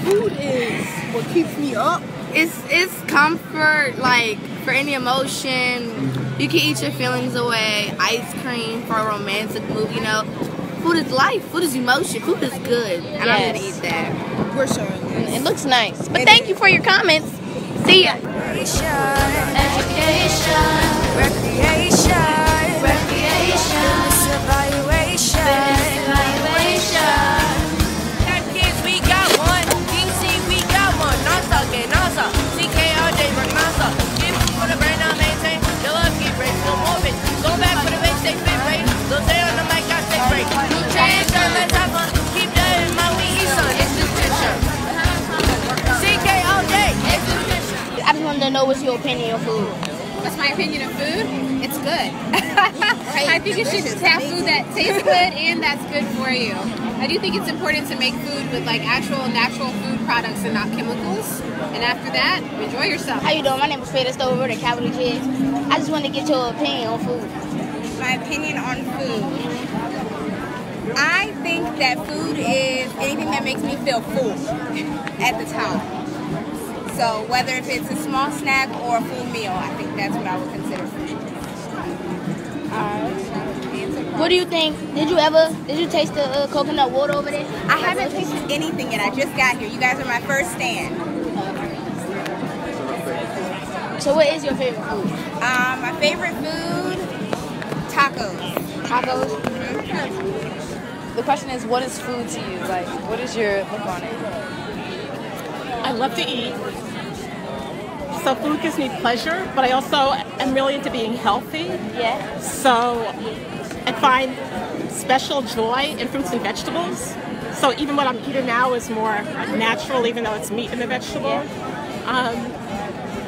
Food is what keeps me up. It's comfort, like for any emotion. You can eat your feelings away. Ice cream for a romantic mood, Food is life. Food is emotion. Food is good. And I'm gonna eat that. We're sure. It looks nice. But thank you for your comments. See ya. Education, recreation, business evaluation. Kids, we got one. DC, we got one. NASA, get NASA. CK all day, work NASA. Give for the brain, I maintain. The love keep break, no more bitch. Go back for the base, stay fit, right? Don't stay on the mic, I stay break. Nutrition, let's have fun. Keep that in mind, we eat son. It's nutrition. CK all day, it's nutrition. I just wanted to know what's your opinion of food. What's my opinion of food? It's good. I think you should have food that tastes good and that's good for you. I do think it's important to make food with like actual natural food products and not chemicals. And after that, enjoy yourself. How you doing? My name is Peter Stover, the Capital Kids. I just want to get your opinion on food. My opinion on food. I think that food is anything that makes me feel full at the time. So whether if it's a small snack or a full meal, I think that's what I would consider food. What do you think? Did you taste the coconut water over there? I haven't tasted anything yet. I just got here. You guys are my first stand. So what is your favorite food? My favorite food, tacos. Tacos? The question is, what is food to you? Like, what is your look on it? I love to eat. So food gives me pleasure, but I also am really into being healthy. Yeah. So I find special joy in fruits and vegetables. So even what I'm eating now is more natural, even though it's meat in the vegetable.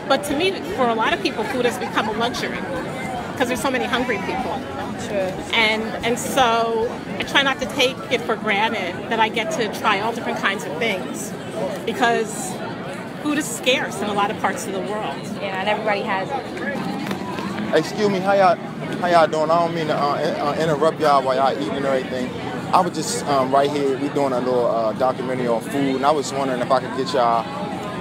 But to me, for a lot of people, food has become a luxury because there's so many hungry people. True. And so I try not to take it for granted that I get to try all different kinds of things because food is scarce in a lot of parts of the world. Yeah, not everybody has it. Excuse me, how y'all doing? I don't mean to interrupt y'all while y'all eating or anything. I was just right here, we doing a little documentary on food, and I was wondering if I could get y'all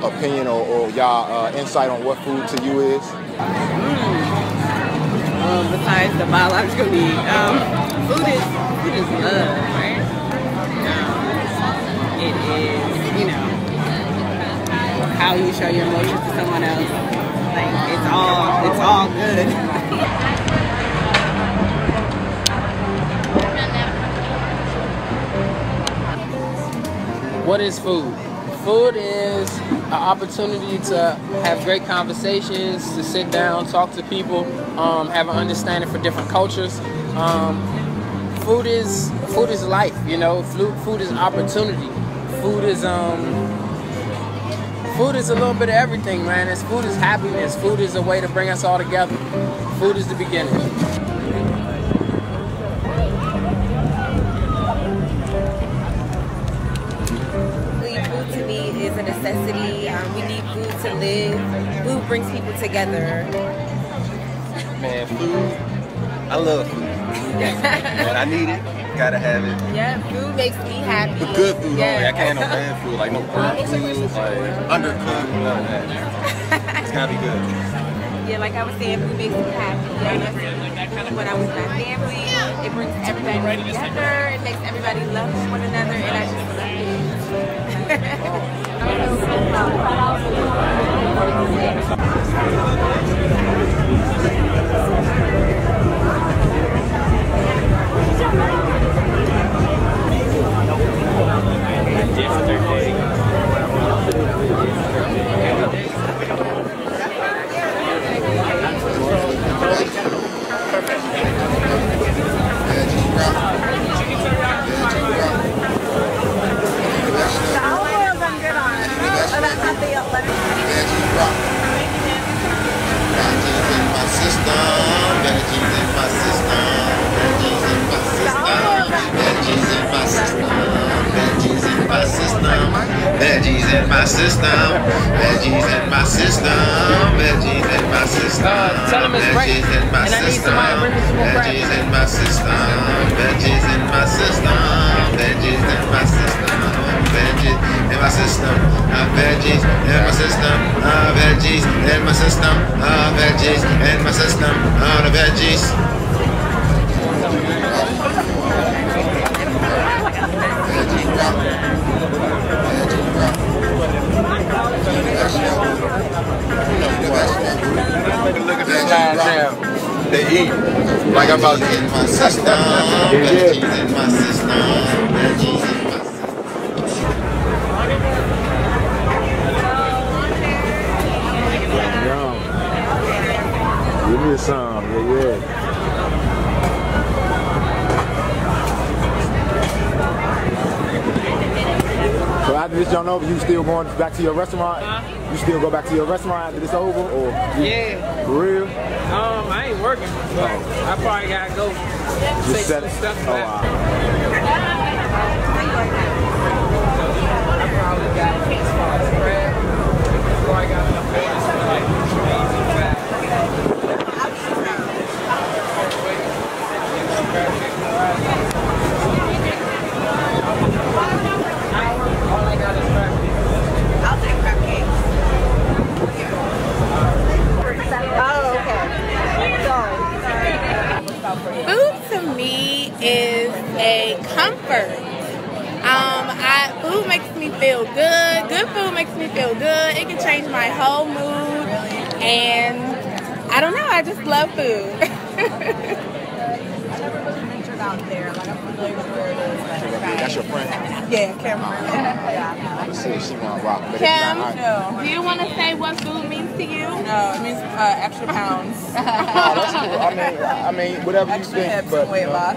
opinion or y'all insight on what food to you is. Besides the biological need, food is love, right? It is, how you show your emotions to someone else. Like it's all good. What is food? Food is an opportunity to have great conversations, to sit down, talk to people, have an understanding for different cultures. Food is life, Food is opportunity. Food is a little bit of everything, man. Food is happiness. Food is a way to bring us all together. Food is the beginning. Food to me is a necessity. We need food to live. Food brings people together. Man, food. I love food. When I need it, gotta have it. Yeah, food makes me happy. But good food, yeah. I can't have no bad food, like no burnt food, like undercooked, none of that. It's gotta be good. Yeah, like I was saying, food makes me happy. When I'm with my family, it brings everybody together. It makes everybody love one another, and I just love it. Veggies in my system, veggies in my system, veggies in my system, veggies in my system, veggies in my system, veggies in my system, veggies in my system, veggies in my system, veggies in my system, veggies in my system, veggies in my system, the veggies. Look at that line now. They eat like I'm about to eat. My system, veggies in my system, veggies in my Give me some, yeah. So after this y'all over, you still going back to your restaurant? You still go back to your restaurant after this over? Or Yeah. For real? I ain't working, so I probably gotta go Just take set some stuff Oh, back. wow. feel good. Good food makes me feel good. It can change my whole mood. And I don't know, I just love food. Out there, like I'm familiar with where it is. That's your friend? Yeah, Kim. Let's see if she want to rock. But Kim, do you want to say what food means to you? No, it means extra pounds. That's cool. I mean, whatever extra you think. Hips But and weight loss.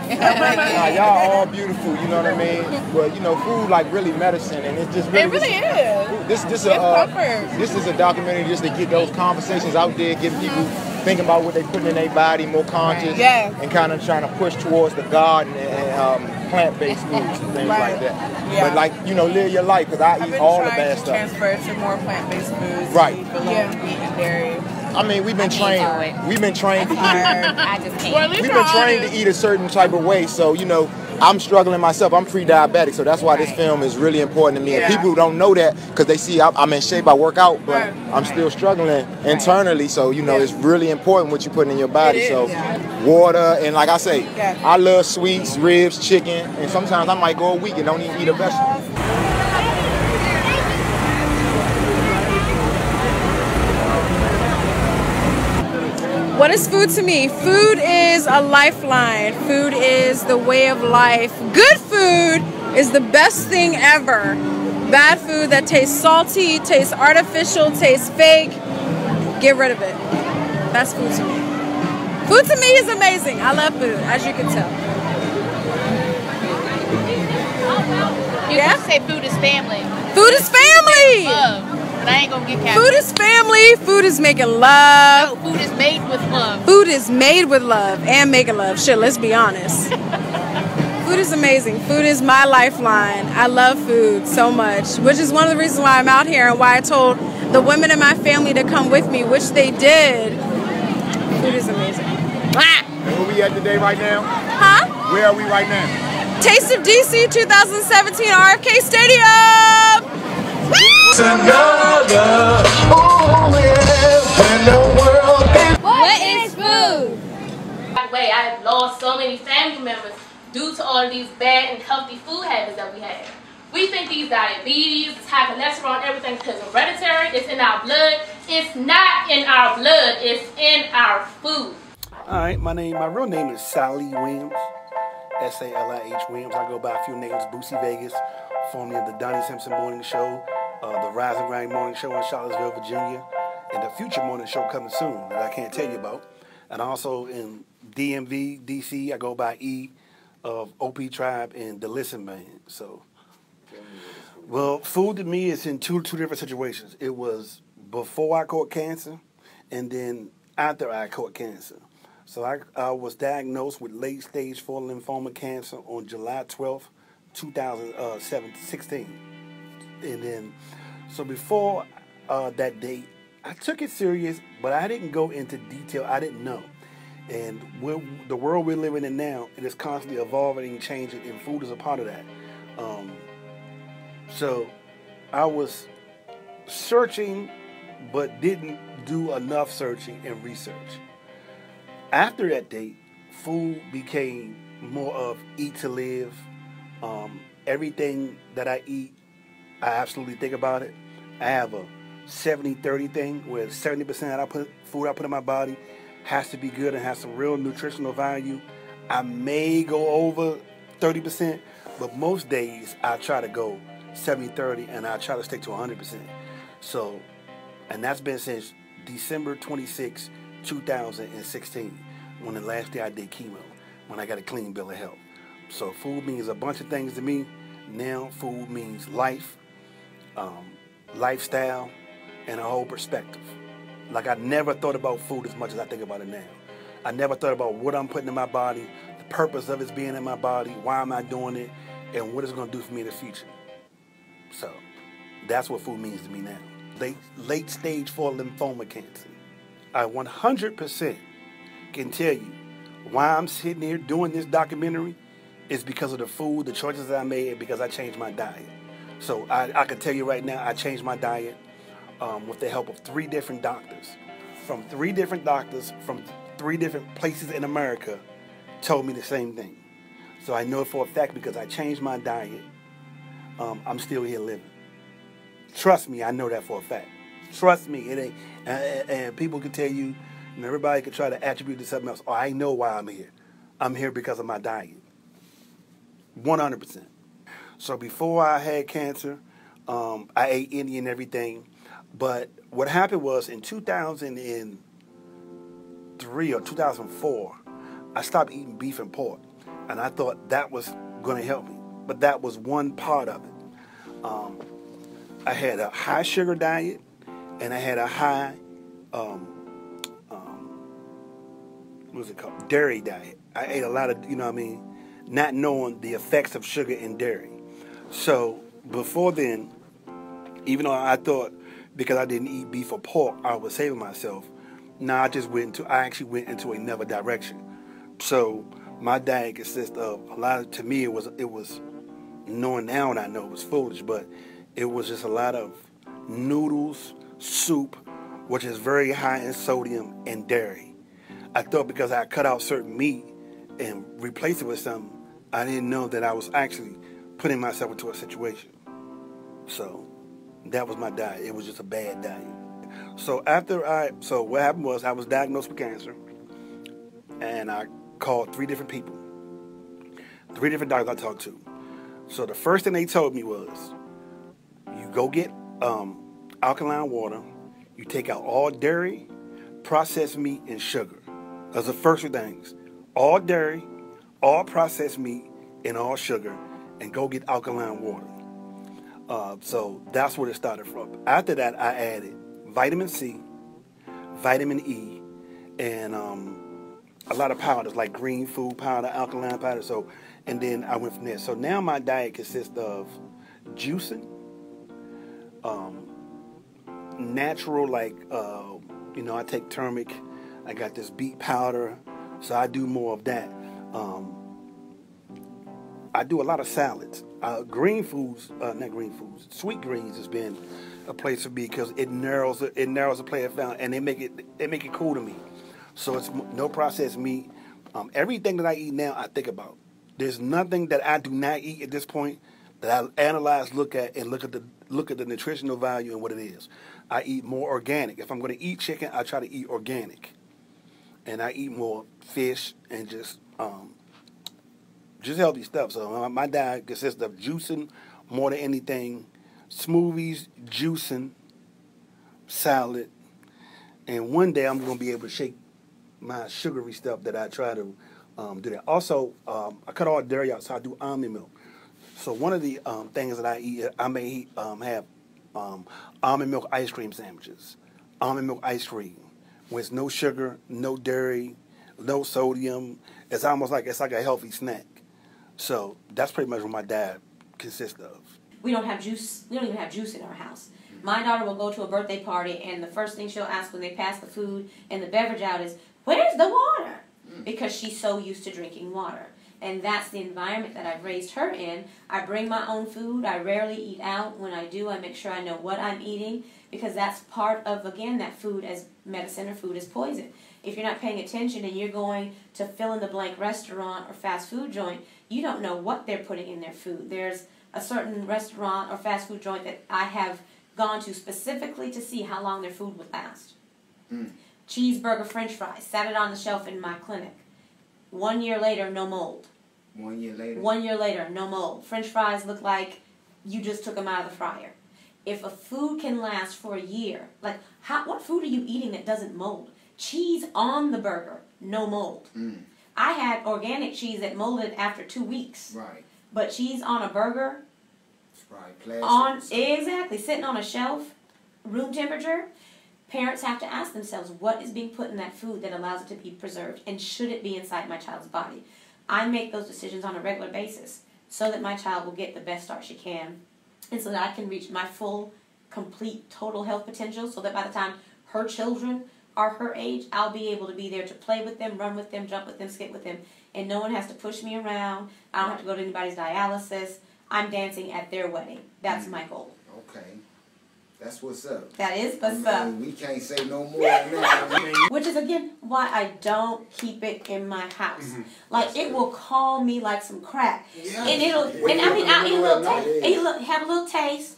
y'all all beautiful. You know what I mean? But you know, food like really medicine, and it's just really. It really is. This it's comfort. This is a documentary just to get those conversations out there, get people thinking about what they put in their body, more conscious, and kind of trying to push towards the garden and plant-based foods and things like that. Yeah. But like, you know, live your life, because I eat all the bad stuff. Transfer to more plant-based foods. Right. Below meat and dairy. I mean, we've been trained to eat. I just can't. We've been trained to eat a certain type of way, so you know, I'm struggling myself. I'm pre-diabetic, so that's why this film is really important to me. And people don't know that because they see I'm in shape, I work out, but I'm still struggling internally. So you know, it's really important what you're putting in your body. So water, and like I say, I love sweets, ribs, chicken, and sometimes I might go a week and don't even eat a vegetable. What is food to me? Food is a lifeline. Food is the way of life. Good food is the best thing ever. Bad food that tastes salty, tastes artificial, tastes fake, get rid of it. That's food to me. Food to me is amazing. I love food, as you can tell. You can say food is family. Food is family! Love. But I ain't gonna get Food is family. Food is making love. No, food is made with love. Food is made with love and making love. Shit, let's be honest. Food is amazing. Food is my lifeline. I love food so much, which is one of the reasons why I'm out here and why I told the women in my family to come with me, which they did. Food is amazing. And where we at today right now? Huh? Where are we right now? Taste of DC 2017 RFK Stadium. What is food? By the way, I've lost so many family members due to all of these bad and healthy food habits that we have. We think these diabetes, high cholesterol, and everything because hereditary. It's in our blood. It's not in our blood. It's in our food. All right, my real name is Sally Williams, S-A-L-I-H Williams. I go by a few names: Boosie Vegas, formerly of the Donnie Simpson Morning Show, the Rise and Grind Morning Show in Charlottesville, Virginia, and the future morning show coming soon that I can't tell you about. And also in DMV, DC, I go by E of OP Tribe and the Listen Band. So, well, food to me is in two different situations. It was before I caught cancer, and then after I caught cancer. So I was diagnosed with late-stage 4 lymphoma cancer on July 12th, 2016. And then, so before that date, I took it serious, but I didn't go into detail. I didn't know. And the world we're living in now, it is constantly evolving and changing, and food is a part of that. So I was searching, but didn't do enough searching and research. After that date, food became more of eat to live. Everything that I eat, I absolutely think about it. I have a 70-30 thing where 70% of food I put in my body has to be good and has some real nutritional value. I may go over 30%, but most days I try to go 70-30 and I try to stick to 100%. So, and that's been since December 26, 2016, when the last day I did chemo, when I got a clean bill of health. So food means a bunch of things to me. Now food means life, lifestyle, and a whole perspective. Like I never thought about food as much as I think about it now. I never thought about what I'm putting in my body, the purpose of it being in my body, why am I doing it, and what it's going to do for me in the future. So that's what food means to me now. Late stage 4 lymphoma cancer. I 100% can tell you why I'm sitting here doing this documentary is because of the food, the choices that I made, and because I changed my diet. So I can tell you right now, I changed my diet with the help of 3 different doctors. From 3 different doctors from 3 different places in America told me the same thing. So I know it for a fact because I changed my diet. I'm still here living. Trust me, I know that for a fact. Trust me, it ain't. And people can tell you, and everybody can try to attribute to something else. Oh, I know why I'm here. I'm here because of my diet. 100%. So before I had cancer, I ate any and everything. But what happened was in 2003 or 2004, I stopped eating beef and pork. And I thought that was going to help me. But that was one part of it. I had a high sugar diet, and I had a high, what's it called? Dairy diet. I ate a lot of, you know what I mean, not knowing the effects of sugar and dairy. So before then, even though I thought because I didn't eat beef or pork, I was saving myself, I actually went into another direction. So my diet consists of a lot of, to me, it was knowing now and I know it was foolish, but it was just a lot of noodles, soup, which is very high in sodium and dairy. I thought because I cut out certain meat and replaced it with something, I didn't know that I was actually putting myself into a situation. So that was my diet. It was just a bad diet. So what happened was I was diagnosed with cancer, and I called 3 different people, 3 different doctors I talked to. So the first thing they told me was, you go get alkaline water, you take out all dairy, processed meat, and sugar. Those are the first 2 things. All dairy, all processed meat, and all sugar, and go get alkaline water. So that's where it started from. After that, I added vitamin C, vitamin E, and a lot of powders like green food powder, alkaline powder. So, and then I went from there. So now my diet consists of juicing, natural, like, I take turmeric. I got this beet powder, so I do more of that. I do a lot of salads. Sweet greens has been a place for me because it narrows the plate down, and they make it cool to me. So it's no processed meat. Everything that I eat now, I think about. There's nothing that I do not eat at this point that I analyze, look at the nutritional value and what it is. I eat more organic. If I'm going to eat chicken, I try to eat organic, and I eat more fish and just healthy stuff. So my diet consists of juicing more than anything, smoothies, juicing, salad, and one day I'm going to be able to shake my sugary stuff that I try to do that. Also, I cut all dairy out, so I do almond milk. So one of the things that I eat, I may have almond milk ice cream sandwiches, almond milk ice cream, with no sugar, no dairy, no sodium. It's almost like it's like a healthy snack. So that's pretty much what my diet consists of. We don't have juice. We don't even have juice in our house. My daughter will go to a birthday party, and the first thing she'll ask when they pass the food and the beverage out is, "Where's the water?" Because she's so used to drinking water. And that's the environment that I've raised her in. I bring my own food. I rarely eat out. When I do, I make sure I know what I'm eating, because that's part of, again, that food as medicine or food as poison. If you're not paying attention and you're going to fill-in-the-blank restaurant or fast food joint, you don't know what they're putting in their food. There's a certain restaurant or fast food joint that I have gone to specifically to see how long their food would last. Cheeseburger, French fries, sat it on the shelf in my clinic. 1 year later, no mold. 1 year later? 1 year later, no mold. French fries look like you just took them out of the fryer. If a food can last for a year, like what food are you eating that doesn't mold? Cheese on the burger, no mold. I had organic cheese that molded after 2 weeks. Right. But cheese on a burger, right, exactly, sitting on a shelf, room temperature. Parents have to ask themselves, what is being put in that food that allows it to be preserved, and should it be inside my child's body? I make those decisions on a regular basis so that my child will get the best start she can, and so that I can reach my full, complete, total health potential, so that by the time her children are her age, I'll be able to be there to play with them, run with them, jump with them, skip with them, and no one has to push me around. I don't have to go to anybody's dialysis. I'm dancing at their wedding. That's my goal. Okay. That's what's up. That is what's up. We can't say no more than that. Which is, again, why I don't keep it in my house. Like, it will call me like some crack. Yeah. And it'll, and I mean, I'll eat a little taste, have a little taste,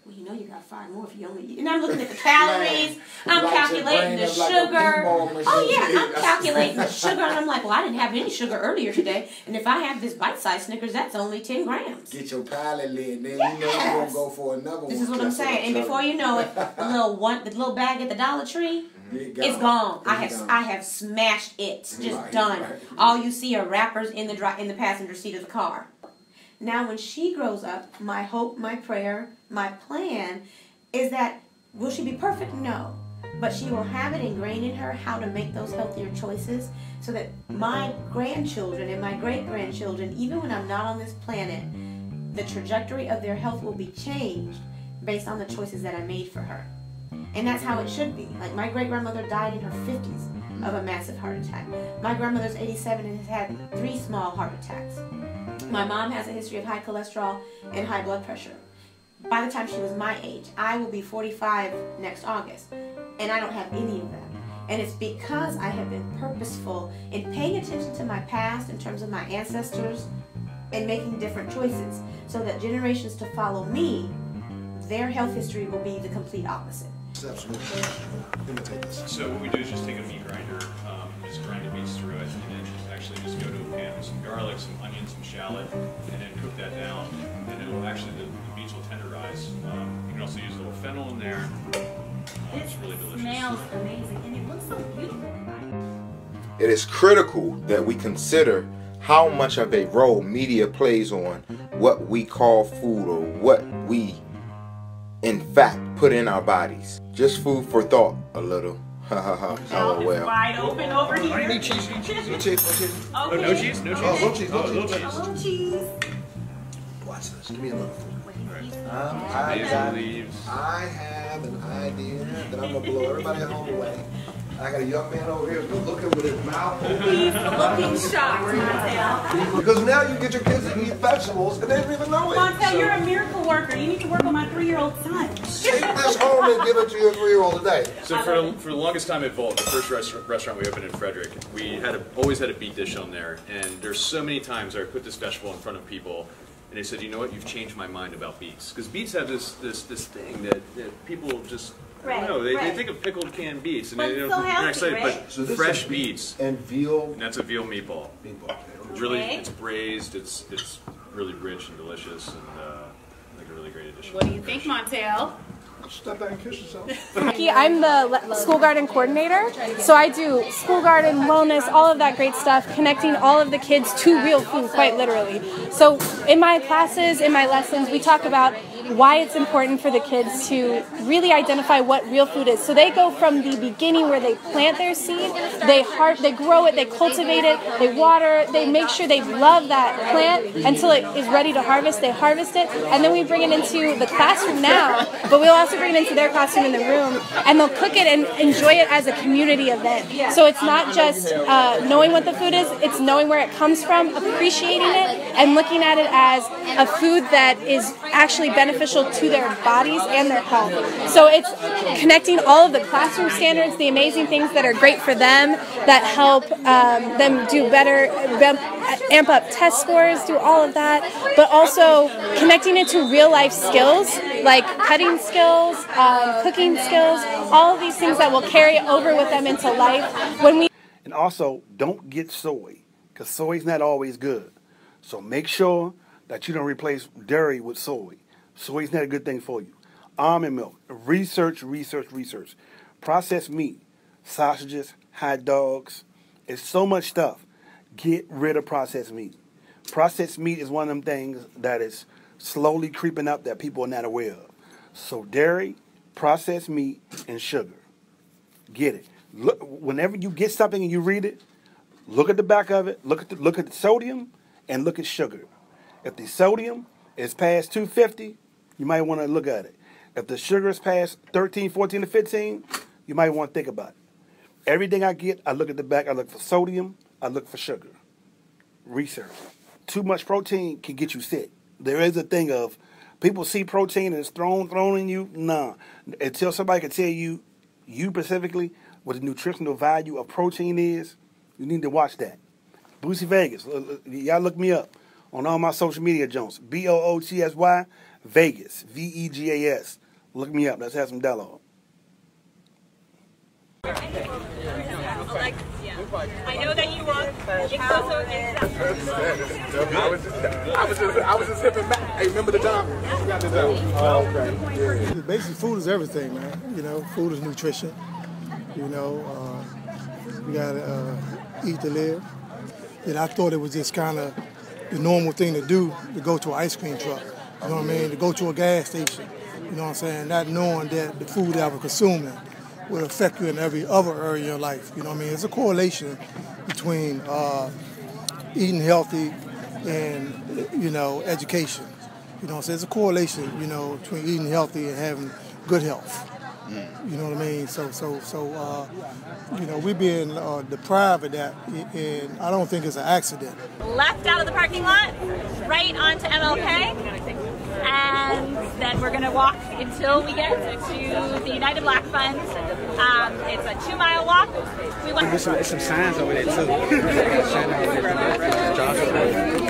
well, you know you got 5 more if you only eat. And I'm looking at the calories. I'm calculating the sugar. Oh, yeah, I'm calculating the sugar. And I'm like, well, I didn't have any sugar earlier today. And if I have this bite-sized Snickers, that's only 10 grams. Get your palate lit. Then you know you're going to go for another one. This is what I'm saying. And before you know it, the little bag at the Dollar Tree, it's gone. I have smashed it. Just done. All you see are wrappers in the passenger seat of the car. Now, when she grows up, my hope, my prayer, my plan is that, will she be perfect? No. But she will have it ingrained in her how to make those healthier choices so that my grandchildren and my great-grandchildren, even when I'm not on this planet, the trajectory of their health will be changed based on the choices that I made for her. And that's how it should be. Like, my great-grandmother died in her 50s of a massive heart attack. My grandmother's 87 and has had 3 small heart attacks. My mom has a history of high cholesterol and high blood pressure. By the time she was my age, I will be 45 next August, and I don't have any of that. And it's because I have been purposeful in paying attention to my past in terms of my ancestors and making different choices so that generations to follow me, their health history will be the complete opposite. So what we do is just take a meat grinder, just grind the meats through it, and then actually just go to a pan with some garlic, some onion, some shallot, and then cook that down. And it will actually, the meats will tenderize. You can also use a little fennel in there. It's really delicious. It smells amazing, and it looks so beautiful. It is critical that we consider how much of a role media plays on what we call food or what we in fact put in our bodies. Just food for thought a little. Ha ha ha. Oh well. Wide open over here. No cheese. No cheese. Okay. No cheese. Oh, no cheese. Oh, little cheese. A little cheese. Watch this. Give me a little food. I have an idea that I'm going to blow everybody at home away. I got a young man over here who's looking with his mouth open. He's looking shocked, Montel. Because now you get your kids to eat vegetables and they don't even know it. Montel, you're a miracle worker. You need to work on my 3-year-old son. Take this home and give it to your 3-year-old today. So for the longest time at Vault, the first restaurant we opened in Frederick, we always had a beet dish on there. And there's so many times I put this vegetable in front of people and they said, you know what, you've changed my mind about beets. Because beets have this thing that people just, I don't know, they think of pickled canned beets. And But they're so not healthy, excited, right? but So this fresh is beets. And veal. And that's a veal meatball. It's really, Okay. it's braised, it's really rich and delicious, and like a really great addition. What do you think, Montel? Step back and kiss yourself. I'm the school garden coordinator, so I do school garden, wellness, all of that great stuff, connecting all of the kids to real food, quite literally. So in my classes, in my lessons, we talk about why it's important for the kids to really identify what real food is. So they go from the beginning where they plant their seed, they grow it, they cultivate it, they water, they make sure they love that plant until it is ready to harvest. They harvest it, and then we bring it into the classroom now, but we'll also bring it into their classroom in the room, and they'll cook it and enjoy it as a community event. So it's not just knowing what the food is, it's knowing where it comes from, appreciating it, and looking at it as a food that is actually beneficial to their bodies and their health. So it's connecting all of the classroom standards, the amazing things that are great for them, that help them do better, amp up test scores, do all of that, but also connecting it to real life skills like cutting skills, cooking skills, all of these things that will carry over with them into life. And also, don't get soy, because soy is not always good. So make sure that you don't replace dairy with soy. Soy is not a good thing for you. Almond milk. Research. Processed meat. Sausages, hot dogs. It's so much stuff. Get rid of processed meat. Processed meat is one of them things that is slowly creeping up that people are not aware of. So dairy, processed meat, and sugar. Get it. Look, whenever you get something and you read it, look at the back of it, look at the sodium, and look at sugar. If the sodium is past 250, you might want to look at it. If the sugar is past 13, 14, or 15, you might want to think about it. Everything I get, I look at the back. I look for sodium. I look for sugar. Research. Too much protein can get you sick. There is a thing of people see protein and it's thrown in you. Nah. Until somebody can tell you specifically, what the nutritional value of protein is, you need to watch that. Bootsy Vegas. Y'all look me up on all my social media joints. BOOTSY Vegas, Vegas. Look me up. Let's have some dialogue. I know that you want I was just hipping back. Hey, remember the time? Oh, okay. Yeah. Basically, food is everything, man. You know, food is nutrition. You know, you gotta eat to live. And I thought it was just kind of the normal thing to do, to go to an ice cream truck. You know what I mean? To go to a gas station. You know what I'm saying? Not knowing that the food that I was consuming will affect you in every other area of your life. You know what I mean? It's a correlation between eating healthy and, you know, education. You know what I'm saying? It's a correlation, you know, between eating healthy and having good health. You know what I mean? So you know, we're being deprived of that, and I don't think it's an accident. Left out of the parking lot, right onto MLK, and then we're going to walk until we get to the United Black Fund. It's a 2-mile walk. There's some signs over there too.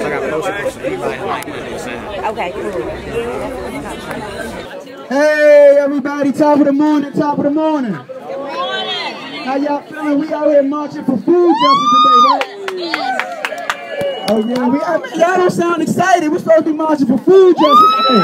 I got posters for anybody who might want to do a sign. Okay, cool. Hey everybody, top of the morning, top of the morning. Good morning. How y'all feeling? We out here marching for food justice today, right? Oh yeah, y'all don't sound excited. We're supposed to be marching for food justice today.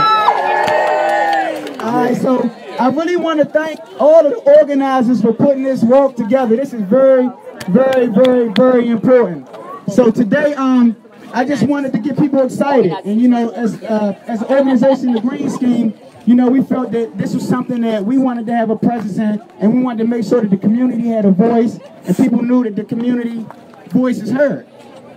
Alright, so I really want to thank all of the organizers for putting this work together. This is very, very, very, very important. So today, I just wanted to get people excited. And you know, as an organization, the Green Scheme, you know, we felt that this was something that we wanted to have a presence in, and we wanted to make sure that the community had a voice, and people knew that the community voice is heard.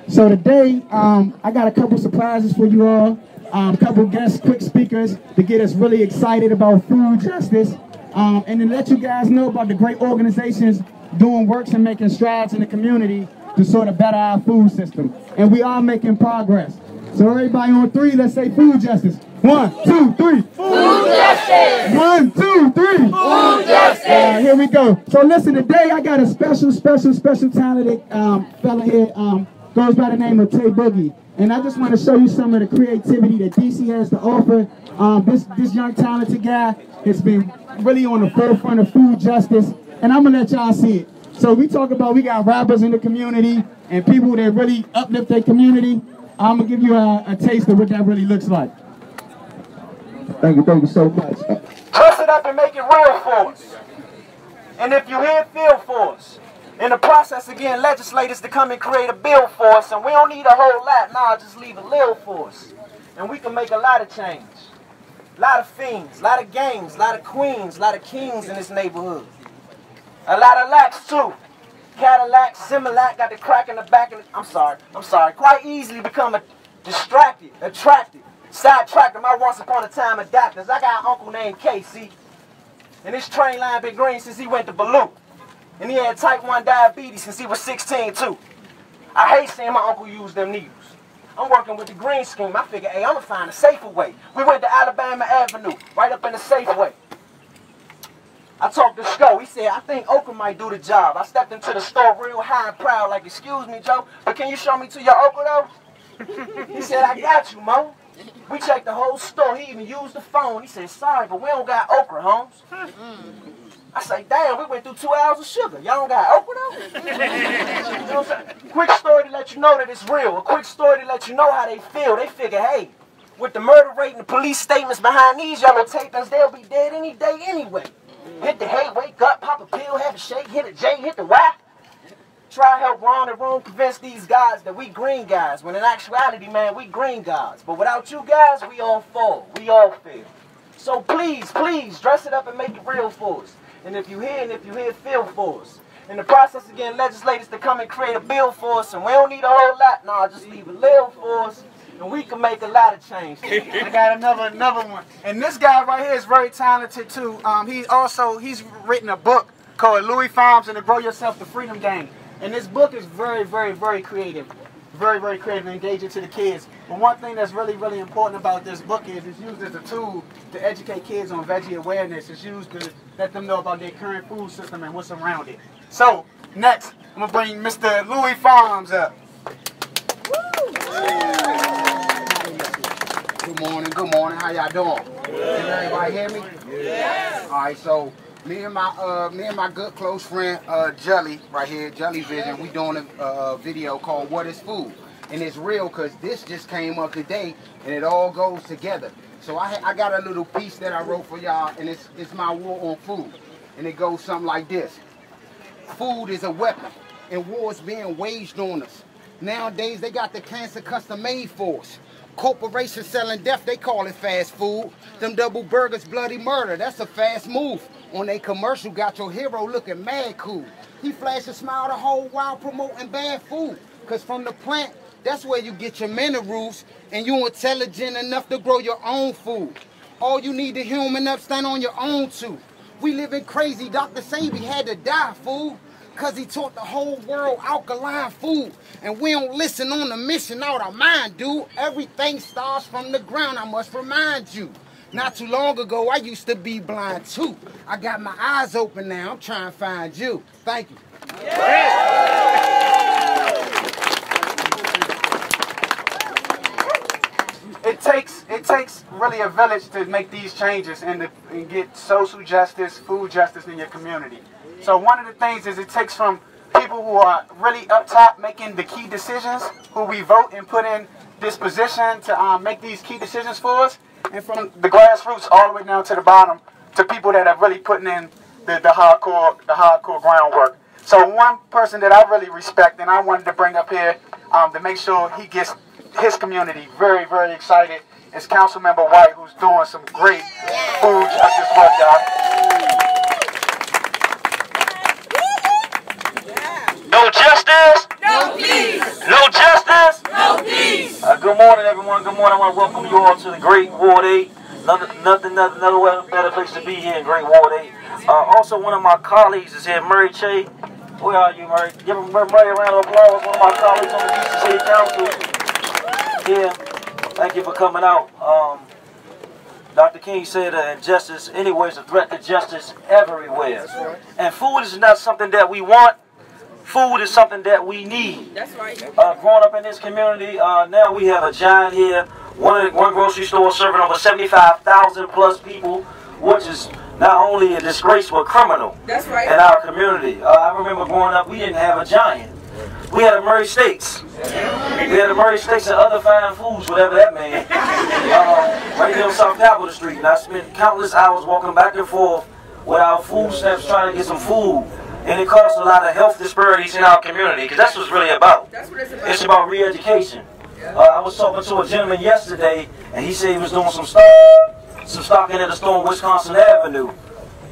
So today, I got a couple surprises for you all, a couple guest quick speakers to get us really excited about food justice, and to let you guys know about the great organizations doing works and making strides in the community to sort of better our food system. And we are making progress. So everybody on 3, let's say food justice. 1, 2, 3. Food justice. 1, 2, 3. Food justice. Here we go. So listen, today I got a special talented fella here. Goes by the name of Tay Boogie. And I just want to show you some of the creativity that DC has to offer. This young talented guy has been really on the forefront of food justice. And I'm going to let y'all see it. So we talk about, we got rappers in the community and people that really uplift their community. I'm going to give you a taste of what that really looks like. Thank you so much. Dress it up and make it real for us. And if you hear, feel for us. In the process, again, legislators to come and create a bill for us, and we don't need a whole lot, nah, just leave a little for us. And we can make a lot of change. A lot of fiends, a lot of gangs, a lot of queens, a lot of kings in this neighborhood. A lot of lacks too. Cadillac, Similac, got the crack in the back of the, I'm sorry. Quite easily become distracted, attracted, sidetracked. I once upon a time adapters. I got an uncle named Casey, and his train line been green since he went to Baloo. And he had type 1 diabetes since he was 16 too. I hate seeing my uncle use them needles. I'm working with the Green Scheme. I figure, hey, I'm gonna find a safer way. We went to Alabama Avenue, right up in the Safeway. I talked to Sco. He said, I think okra might do the job. I stepped into the store real high and proud, like, excuse me, Joe, but can you show me to your okra, though? He said, I got you, Mo. We checked the whole store. He even used the phone. He said, sorry, but we don't got okra, Holmes. I say, damn, we went through 2 hours of sugar. Y'all don't got okra, though? You know what I'm saying? Quick story to let you know that it's real. A quick story to let you know how they feel. They figure, hey, with the murder rate and the police statements behind these yellow tapings, they'll be dead any day anyway. Hit the hey, wake up, pop a pill, have a shake, hit a J, hit the Y. Try to help Ron and Ron convince these guys that we green guys, when in actuality, man, we green guys. But without you guys, we all fall. We all fail. So please, please, dress it up and make it real for us. And if you hear, feel for us. In the process, again, legislators to come and create a bill for us, and we don't need a whole lot. Nah, just leave a little for us, and we can make a lot of change. I got another one. And this guy right here is very talented too. He's written a book called Louis Farms and the Grow Yourself the Freedom Game. And this book is very, very, very creative. Very, very creative and engaging to the kids. But one thing that's really, really important about this book is it's used as a tool to educate kids on veggie awareness. It's used to let them know about their current food system and what's around it. So, next, I'm going to bring Mr. Louis Farms up. Good Good morning. Good morning. How y'all doing? Can everybody hear me? Yeah. All right. So me and my good close friend Jelly right here, Jelly Vision. We doing a video called "What Is Food?" And it's real because this just came up today, and it all goes together. So I got a little piece that I wrote for y'all, and it's my war on food, and it goes something like this: food is a weapon, and war is being waged on us. Nowadays they got the cancer custom made for us. Corporations selling death, they call it fast food. Them double burgers, bloody murder, that's a fast move. On they commercial, got your hero looking mad cool. He flash a smile the whole while promoting bad food. Cause from the plant, that's where you get your minerals, and you intelligent enough to grow your own food. All you need to human up, stand on your own too. We living crazy, Dr. Sabi had to die, fool. Cause he taught the whole world alkaline food. And we don't listen on the mission out our mind, dude. Everything starts from the ground, I must remind you. Not too long ago, I used to be blind too. I got my eyes open now, I'm trying to find you. Thank you. It takes really a village to make these changes and get social justice, food justice in your community. So one of the things is it takes from people who are really up top making the key decisions, who we vote and put in this position to make these key decisions for us, and from the grassroots all the way down to the bottom to people that are really putting in the hardcore groundwork. So one person that I really respect and I wanted to bring up here to make sure he gets his community very, very excited is Councilmember White, who's doing some great food justice work, y'all. No justice? No peace. No justice? No peace. Good morning, everyone. Good morning. I want to welcome you all to the Great Ward 8. Another better place to be here in Great Ward 8. Also, one of my colleagues is here, Murray Che. Where are you, Murray? Give Murray a round of applause. One of my colleagues on the DC City Council. Here. Thank you for coming out. Dr. King said injustice anywhere is a threat to justice everywhere. And food is not something that we want. Food is something that we need. That's right. Growing up in this community, now we have a giant here. One grocery store serving over 75,000 plus people, which is not only a disgrace but criminal. That's right. In our community. I remember growing up, we didn't have a giant. We had a Murray Steaks. We had a Murray Steaks and other fine foods, whatever that meant. Right here on South Capitol Street. And I spent countless hours walking back and forth with our food stamps trying to get some food. And it caused a lot of health disparities in our community, because that's what it's really about. That's what it's about. It's about re-education. I was talking to a gentleman yesterday, and he said he was doing some stocking at a store on Wisconsin Avenue.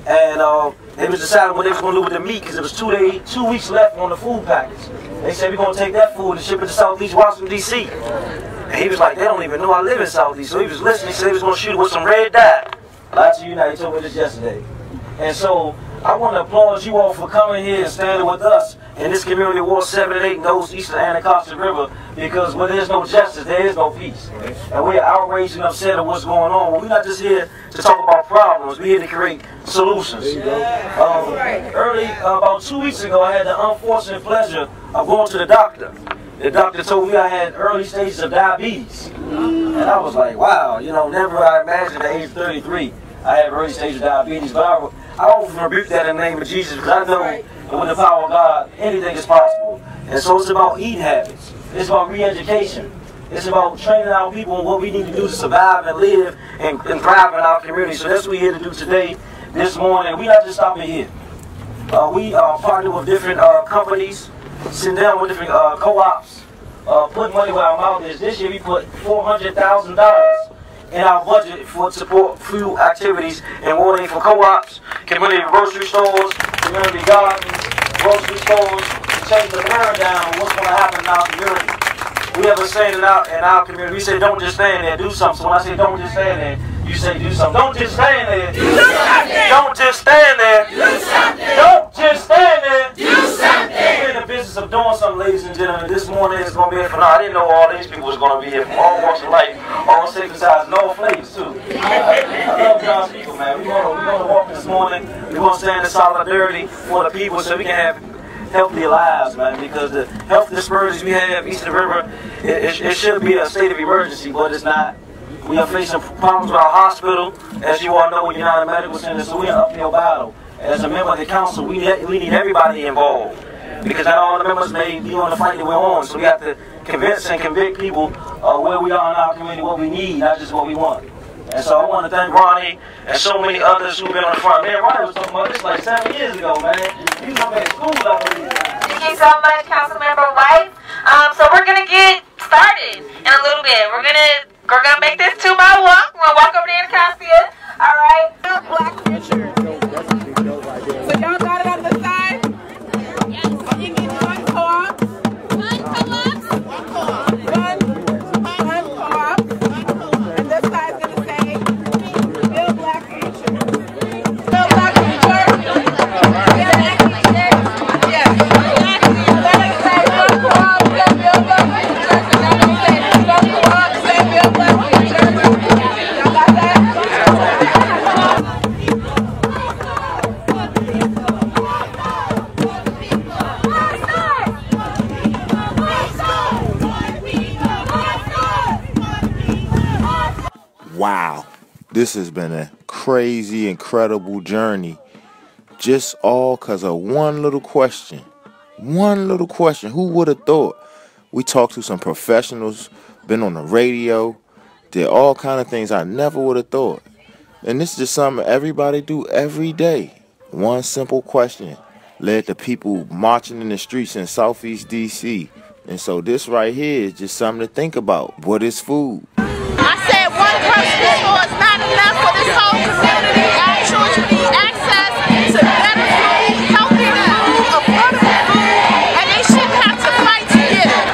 And they was deciding what they was going to do with the meat, because it was 2 weeks left on the food package. They said, we're going to take that food and ship it to Southeast Washington, D.C. And he was like, they don't even know I live in Southeast. So he was listening. He said he was going to shoot it with some red dye. Lied to you now, he told me this yesterday. And so I want to applaud you all for coming here and standing with us in this community Ward 7 and 8 in those east of the Anacostia River, because where there's no justice, there is no peace. And we're outraged and upset at what's going on. But we're not just here to talk about problems, we're here to create solutions. Early, about 2 weeks ago, I had the unfortunate pleasure of going to the doctor. The doctor told me I had early stages of diabetes. And I was like, wow, you know, never I imagined at age 33 I have early stage of diabetes. But I often rebuke that in the name of Jesus, because I know that with the power of God, anything is possible. And so it's about eating habits. It's about re-education. It's about training our people on what we need to do to survive and live and thrive in our community. So that's what we're here to do today, this morning. We're not just stopping here. We partner with different companies, sitting down with different co-ops, put money where our mouth is. This year we put $400,000 in our budget for support food activities and water for co-ops, community grocery stores, community gardens, grocery stores, to change the paradigm of what's going to happen in our community. We have a saying in our community, we say don't just stand there, do something. So when I say don't just stand there, you say do something. Don't just stand there. Do something. Don't just stand there. Do something. Don't just stand there. Do something. We're in the business of doing something, ladies and gentlemen. This morning is going to be here for now. I didn't know all these people was going to be here from all walks of life, all shapes, sizes, and all flavors too. I love God's people, man. We're going to walk this morning. We're going to stand in solidarity for the people so we can have healthy lives, man, because the health disparities we have east of the river, it should be a state of emergency, but it's not. We are facing problems with our hospital. As you all know, we're not a medical center, so we're in an uphill battle. As a member of the council, we need everybody involved, because not all the members may be on the fight that we're on. So we have to convince and convict people where we are in our community, what we need, not just what we want. And so I want to thank Ronnie and so many others who've been on the front. Man, Ronnie was talking about this like 7 years ago, man. He was back at school up here. Thank you so much, Councilmember White. So we're gonna get started in a little bit. We're gonna make this 2-mile walk. We're gonna walk over there to Cassia. All right. Black future. So y'all got it on the side. Yes. You need one co-op. One co-op. One co-op. One co-op. And this side's gonna say, "Build Black Future." Build Black Future. Yes. Then it says one co-op. Build Black Future. And then it says one co-op. Say Build Black Future. Y'all got that? Wow, this has been a crazy, incredible journey. Just all because of one little question. One little question. Who would have thought? We talked to some professionals, been on the radio, did all kind of things I never would have thought. And this is just something everybody do every day. One simple question led to people marching in the streets in Southeast DC. And so this right here is just something to think about. What is food? I said one grocery store is not enough for this whole community. Our children need access to better food, healthy food, affordable food, and they shouldn't have to fight to get it.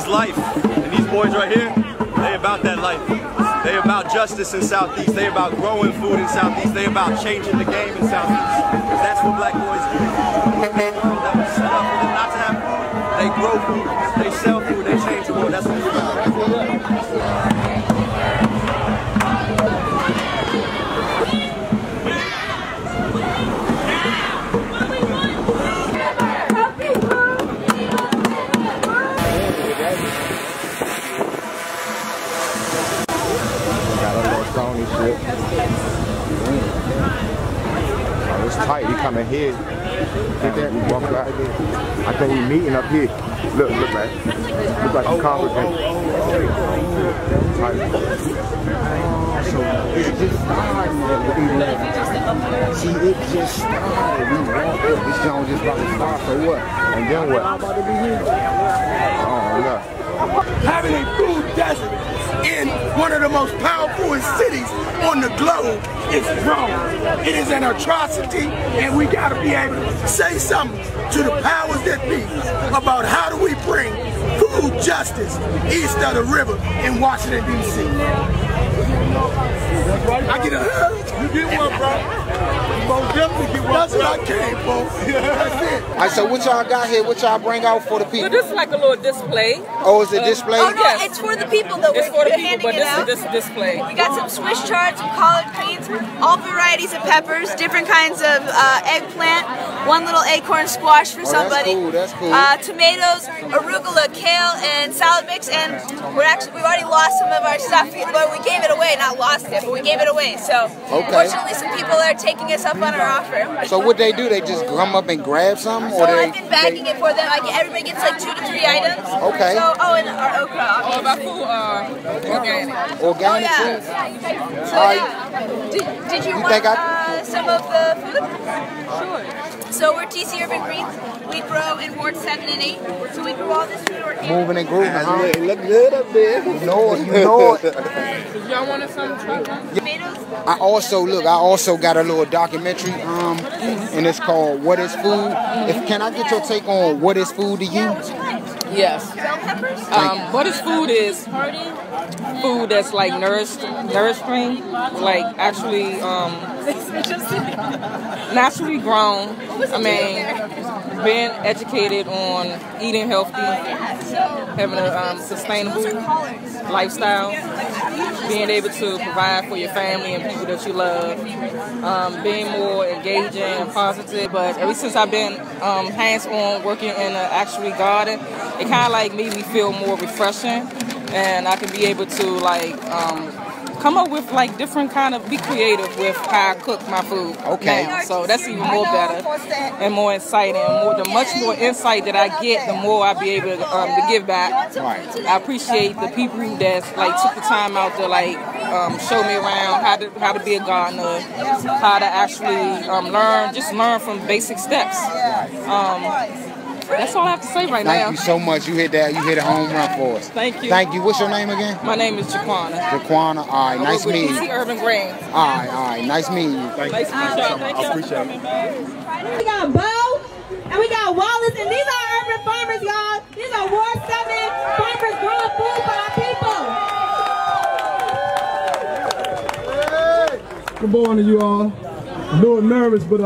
Life. And these boys right here, they about that life. They about justice in Southeast. They about growing food in Southeast. They about changing the game in Southeast. Because that's what black boys do. That was set up for them not to have food. They grow food. They sell food. They change the world. That's what we're about. Oh, it's tight. We coming here. And we walk out. I think we meeting up here. Look, man. Look like the congregation. So it just started at 11. See, it just started. We walked up. This joint just about to start. So what? And then what? I'm about to be here. Oh, no. Having a food desert in one of the most powerful cities on the globe is wrong. It is an atrocity, and we got to be able to say something to the powers that be about how do we bring food justice east of the river in Washington, D.C. I get a hug. You get one, bro. Most definitely get one. That's what I came for. That's it. All right, so what y'all got here? What y'all bring out for the people? Well, this is like a little display. Oh, is it display? Oh, no, it's for the people, though. It's for the people, handing but it out. this is this display. We got some Swiss chard, some collard greens, all varieties of peppers, different kinds of eggplant, one little acorn squash for somebody. That's cool. That's cool. Tomatoes, arugula, kale, and salad mix. And we've already lost some of our stuff, but we gave it away. Not lost it, but we gave it away. So fortunately, some people are taking us up on our offer. So what they do? They just come up and grab some, So I've been bagging it for them. Everybody gets like 2 to 3 items. Okay. So and our okra. All about food, organic. Organic food. So did you want some of the food? Sure. So we're TC Urban Greens. We grow in Ward 7 and 8. So we grow all this food organic. Moving and grooving. It look good up there. You know it. Y'all want some tomatoes? I also got a little documentary, and it's called What is Food? Can I get your take on what is food to you? Yes. What is food is food that's like nourishing, like actually naturally grown. I mean, being educated on eating healthy, having a sustainable lifestyle, being able to provide for your family and people that you love, being more engaging and positive. But ever since I've been hands-on working in an actual garden, it kind of like made me feel more refreshing, and I can be able to like come up with like different kind of, be creative with how I cook my food. Okay. Now. So that's even more better and more exciting. The much more insight that I get, the more I'll be able to give back. Right. I appreciate the people that like took the time out to like show me around how to be a gardener, how to actually learn from basic steps. That's all I have to say right now. Thank you so much. You hit a home run for us. Thank you. Thank you. What's your name again? My name is Jaquana. Jaquana. All right. Nice meeting you. Urban Green. All right. Nice meeting you. Thank you. I appreciate it. We got Bo and we got Wallace, and these are urban farmers, y'all. These are Ward 7 farmers growing food for our people. Good morning, you all. I'm a little nervous, but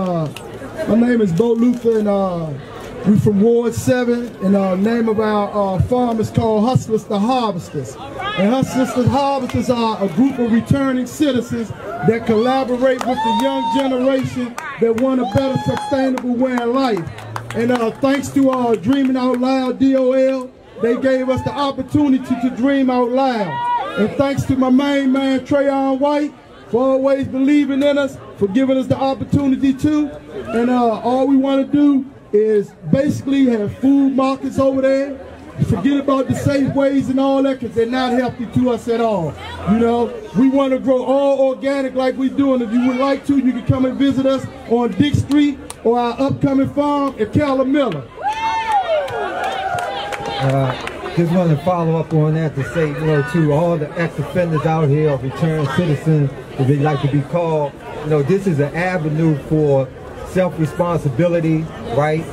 my name is Bo Luther, and we from Ward 7, and the name of our farm is called Hustlers the Harvesters. And Hustlers the Harvesters are a group of returning citizens that collaborate with the young generation that want a better sustainable way of life. And thanks to our Dreaming Out Loud DOL, they gave us the opportunity to dream out loud. And thanks to my main man, Trayon White, for always believing in us, for giving us the opportunity to. And all we want to do is basically have food markets over there. Forget about the safe ways and all that, because they're not healthy to us at all. You know, we want to grow all organic like we do, and if you would like to, you can come and visit us on Dick Street or our upcoming farm at Keller Miller. Just want to follow up on that to say, to all the ex-offenders out here, or returned citizens, as they like to be called, this is an avenue for self-responsibility, right,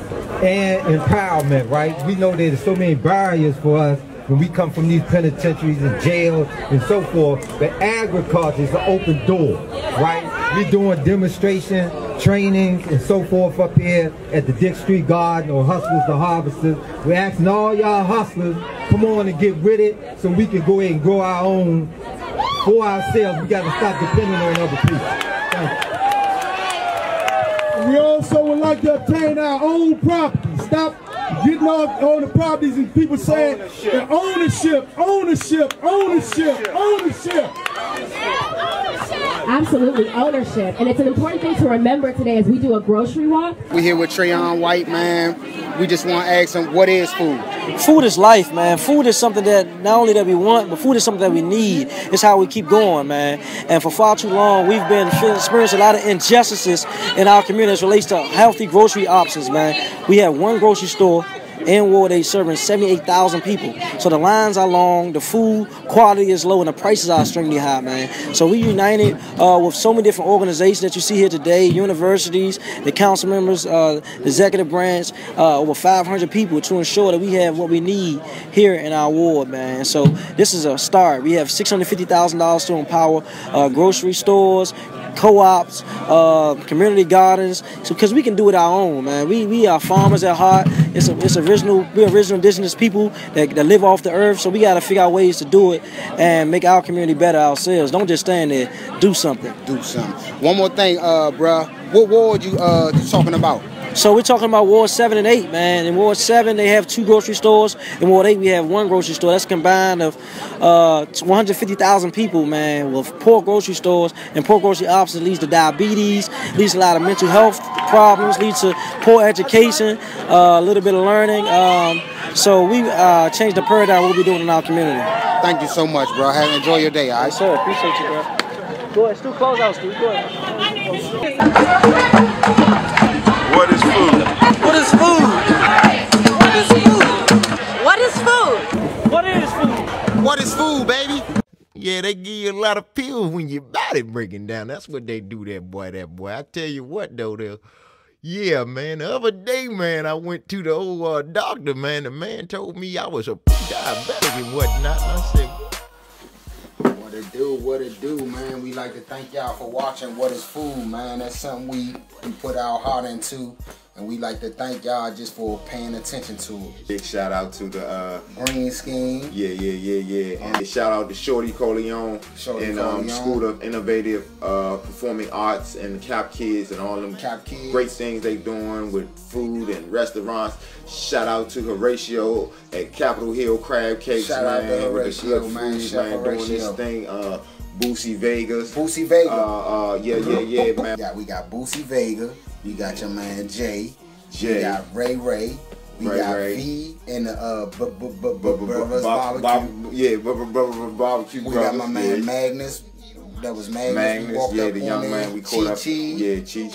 and empowerment, right? We know there's so many barriers for us when we come from these penitentiaries and jails and so forth, but agriculture is an open door, right? We're doing demonstration, trainings, and so forth up here at the Dick Street Garden or Hustlers the Harvesters. We're asking all y'all hustlers, come on and get with it so we can go ahead and grow our own for ourselves. We got to stop depending on other people. Thank you. We also would like to obtain our own property. Stop getting off on the properties and people saying ownership. Absolutely, ownership. And it's an important thing to remember today as we do a grocery walk. We're here with Trayon White, man. We just want to ask him, what is food? Food is life, man. Food is something that not only that we want, but food is something that we need. It's how we keep going, man. And for far too long, we've been experiencing a lot of injustices in our community as relates to healthy grocery options, man. We have one grocery store in Ward 8 serving 78,000 people. So the lines are long, the food quality is low, and the prices are extremely high, man. So we united with so many different organizations that you see here today, universities, the council members, the executive branch, over 500 people to ensure that we have what we need here in our ward, man. And so this is a start. We have $650,000 to empower grocery stores, co-ops, community gardens, because we can do it our own, man. We are farmers at heart. We're original indigenous people that live off the earth, so we got to figure out ways to do it and make our community better ourselves. Don't just stand there. Do something. Do something. One more thing, bruh. What ward you talking about? So we're talking about Ward 7 and 8, man. In Ward 7, they have 2 grocery stores. In Ward 8, we have 1 grocery store. That's combined of 150,000 people, man, with poor grocery stores. And poor grocery options leads to diabetes, leads to a lot of mental health problems, leads to poor education, a little bit of learning. So we changed the paradigm of what we're doing in our community. Thank you so much, bro. Enjoy your day, all right? Yes, sir. Appreciate you, bro. Go ahead. Stu, close out, Stu. Go ahead. What is food? What is food? What is food? What is food? What is food? What is food, baby? Yeah, they give you a lot of pills when your body breaking down. That's what they do, that boy. I tell you what, though, Yeah, man. The other day, man, I went to the old doctor, man. The man told me I was a diabetic and whatnot. And I said, what it do, man. We like to thank y'all for watching What is Food, man. That's something we put our heart into. And we like to thank y'all just for paying attention to it. Big shout out to the Green Scheme. Yeah. And shout out to Shorty Coleon and School of Innovative Performing Arts and Cap Kids and all them great things they doing with food and restaurants. Shout out to Horatio at Capitol Hill Crab Cakes, shout man. out to Horatio, man. Doing this thing. Boosie Vegas. Boosie Vega. Yeah, man. Yeah, we got Boosie Vega. You got your man Jay. We got Ray. We got V and Brothers Barbecue. Yeah, Barbecue. We got my man Magnus. That was Magnus. The young man we caught up. Yeah, Chi.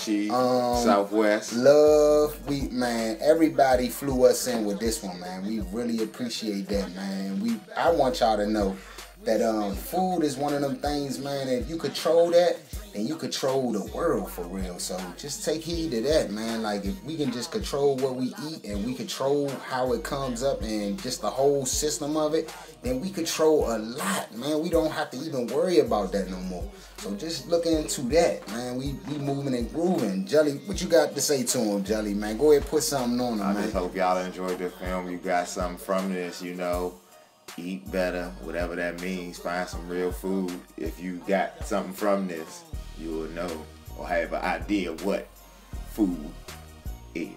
Southwest. Love. Man, everybody flew us in with this one, man. We really appreciate that, man. I want y'all to know that food is one of them things, man. If you control that, then you control the world for real. So just take heed to that, man. Like, if we can just control what we eat and we control how it comes up and just the whole system of it, then we control a lot, man. We don't have to even worry about that no more. So just look into that, man. We moving and grooving. Jelly, what you got to say to him, Jelly, man? Go ahead, put something on him, man. I just hope y'all enjoyed the film. You got something from this, you know. Eat better, whatever that means. Find some real food. If you got something from this, you will know or have an idea what food is.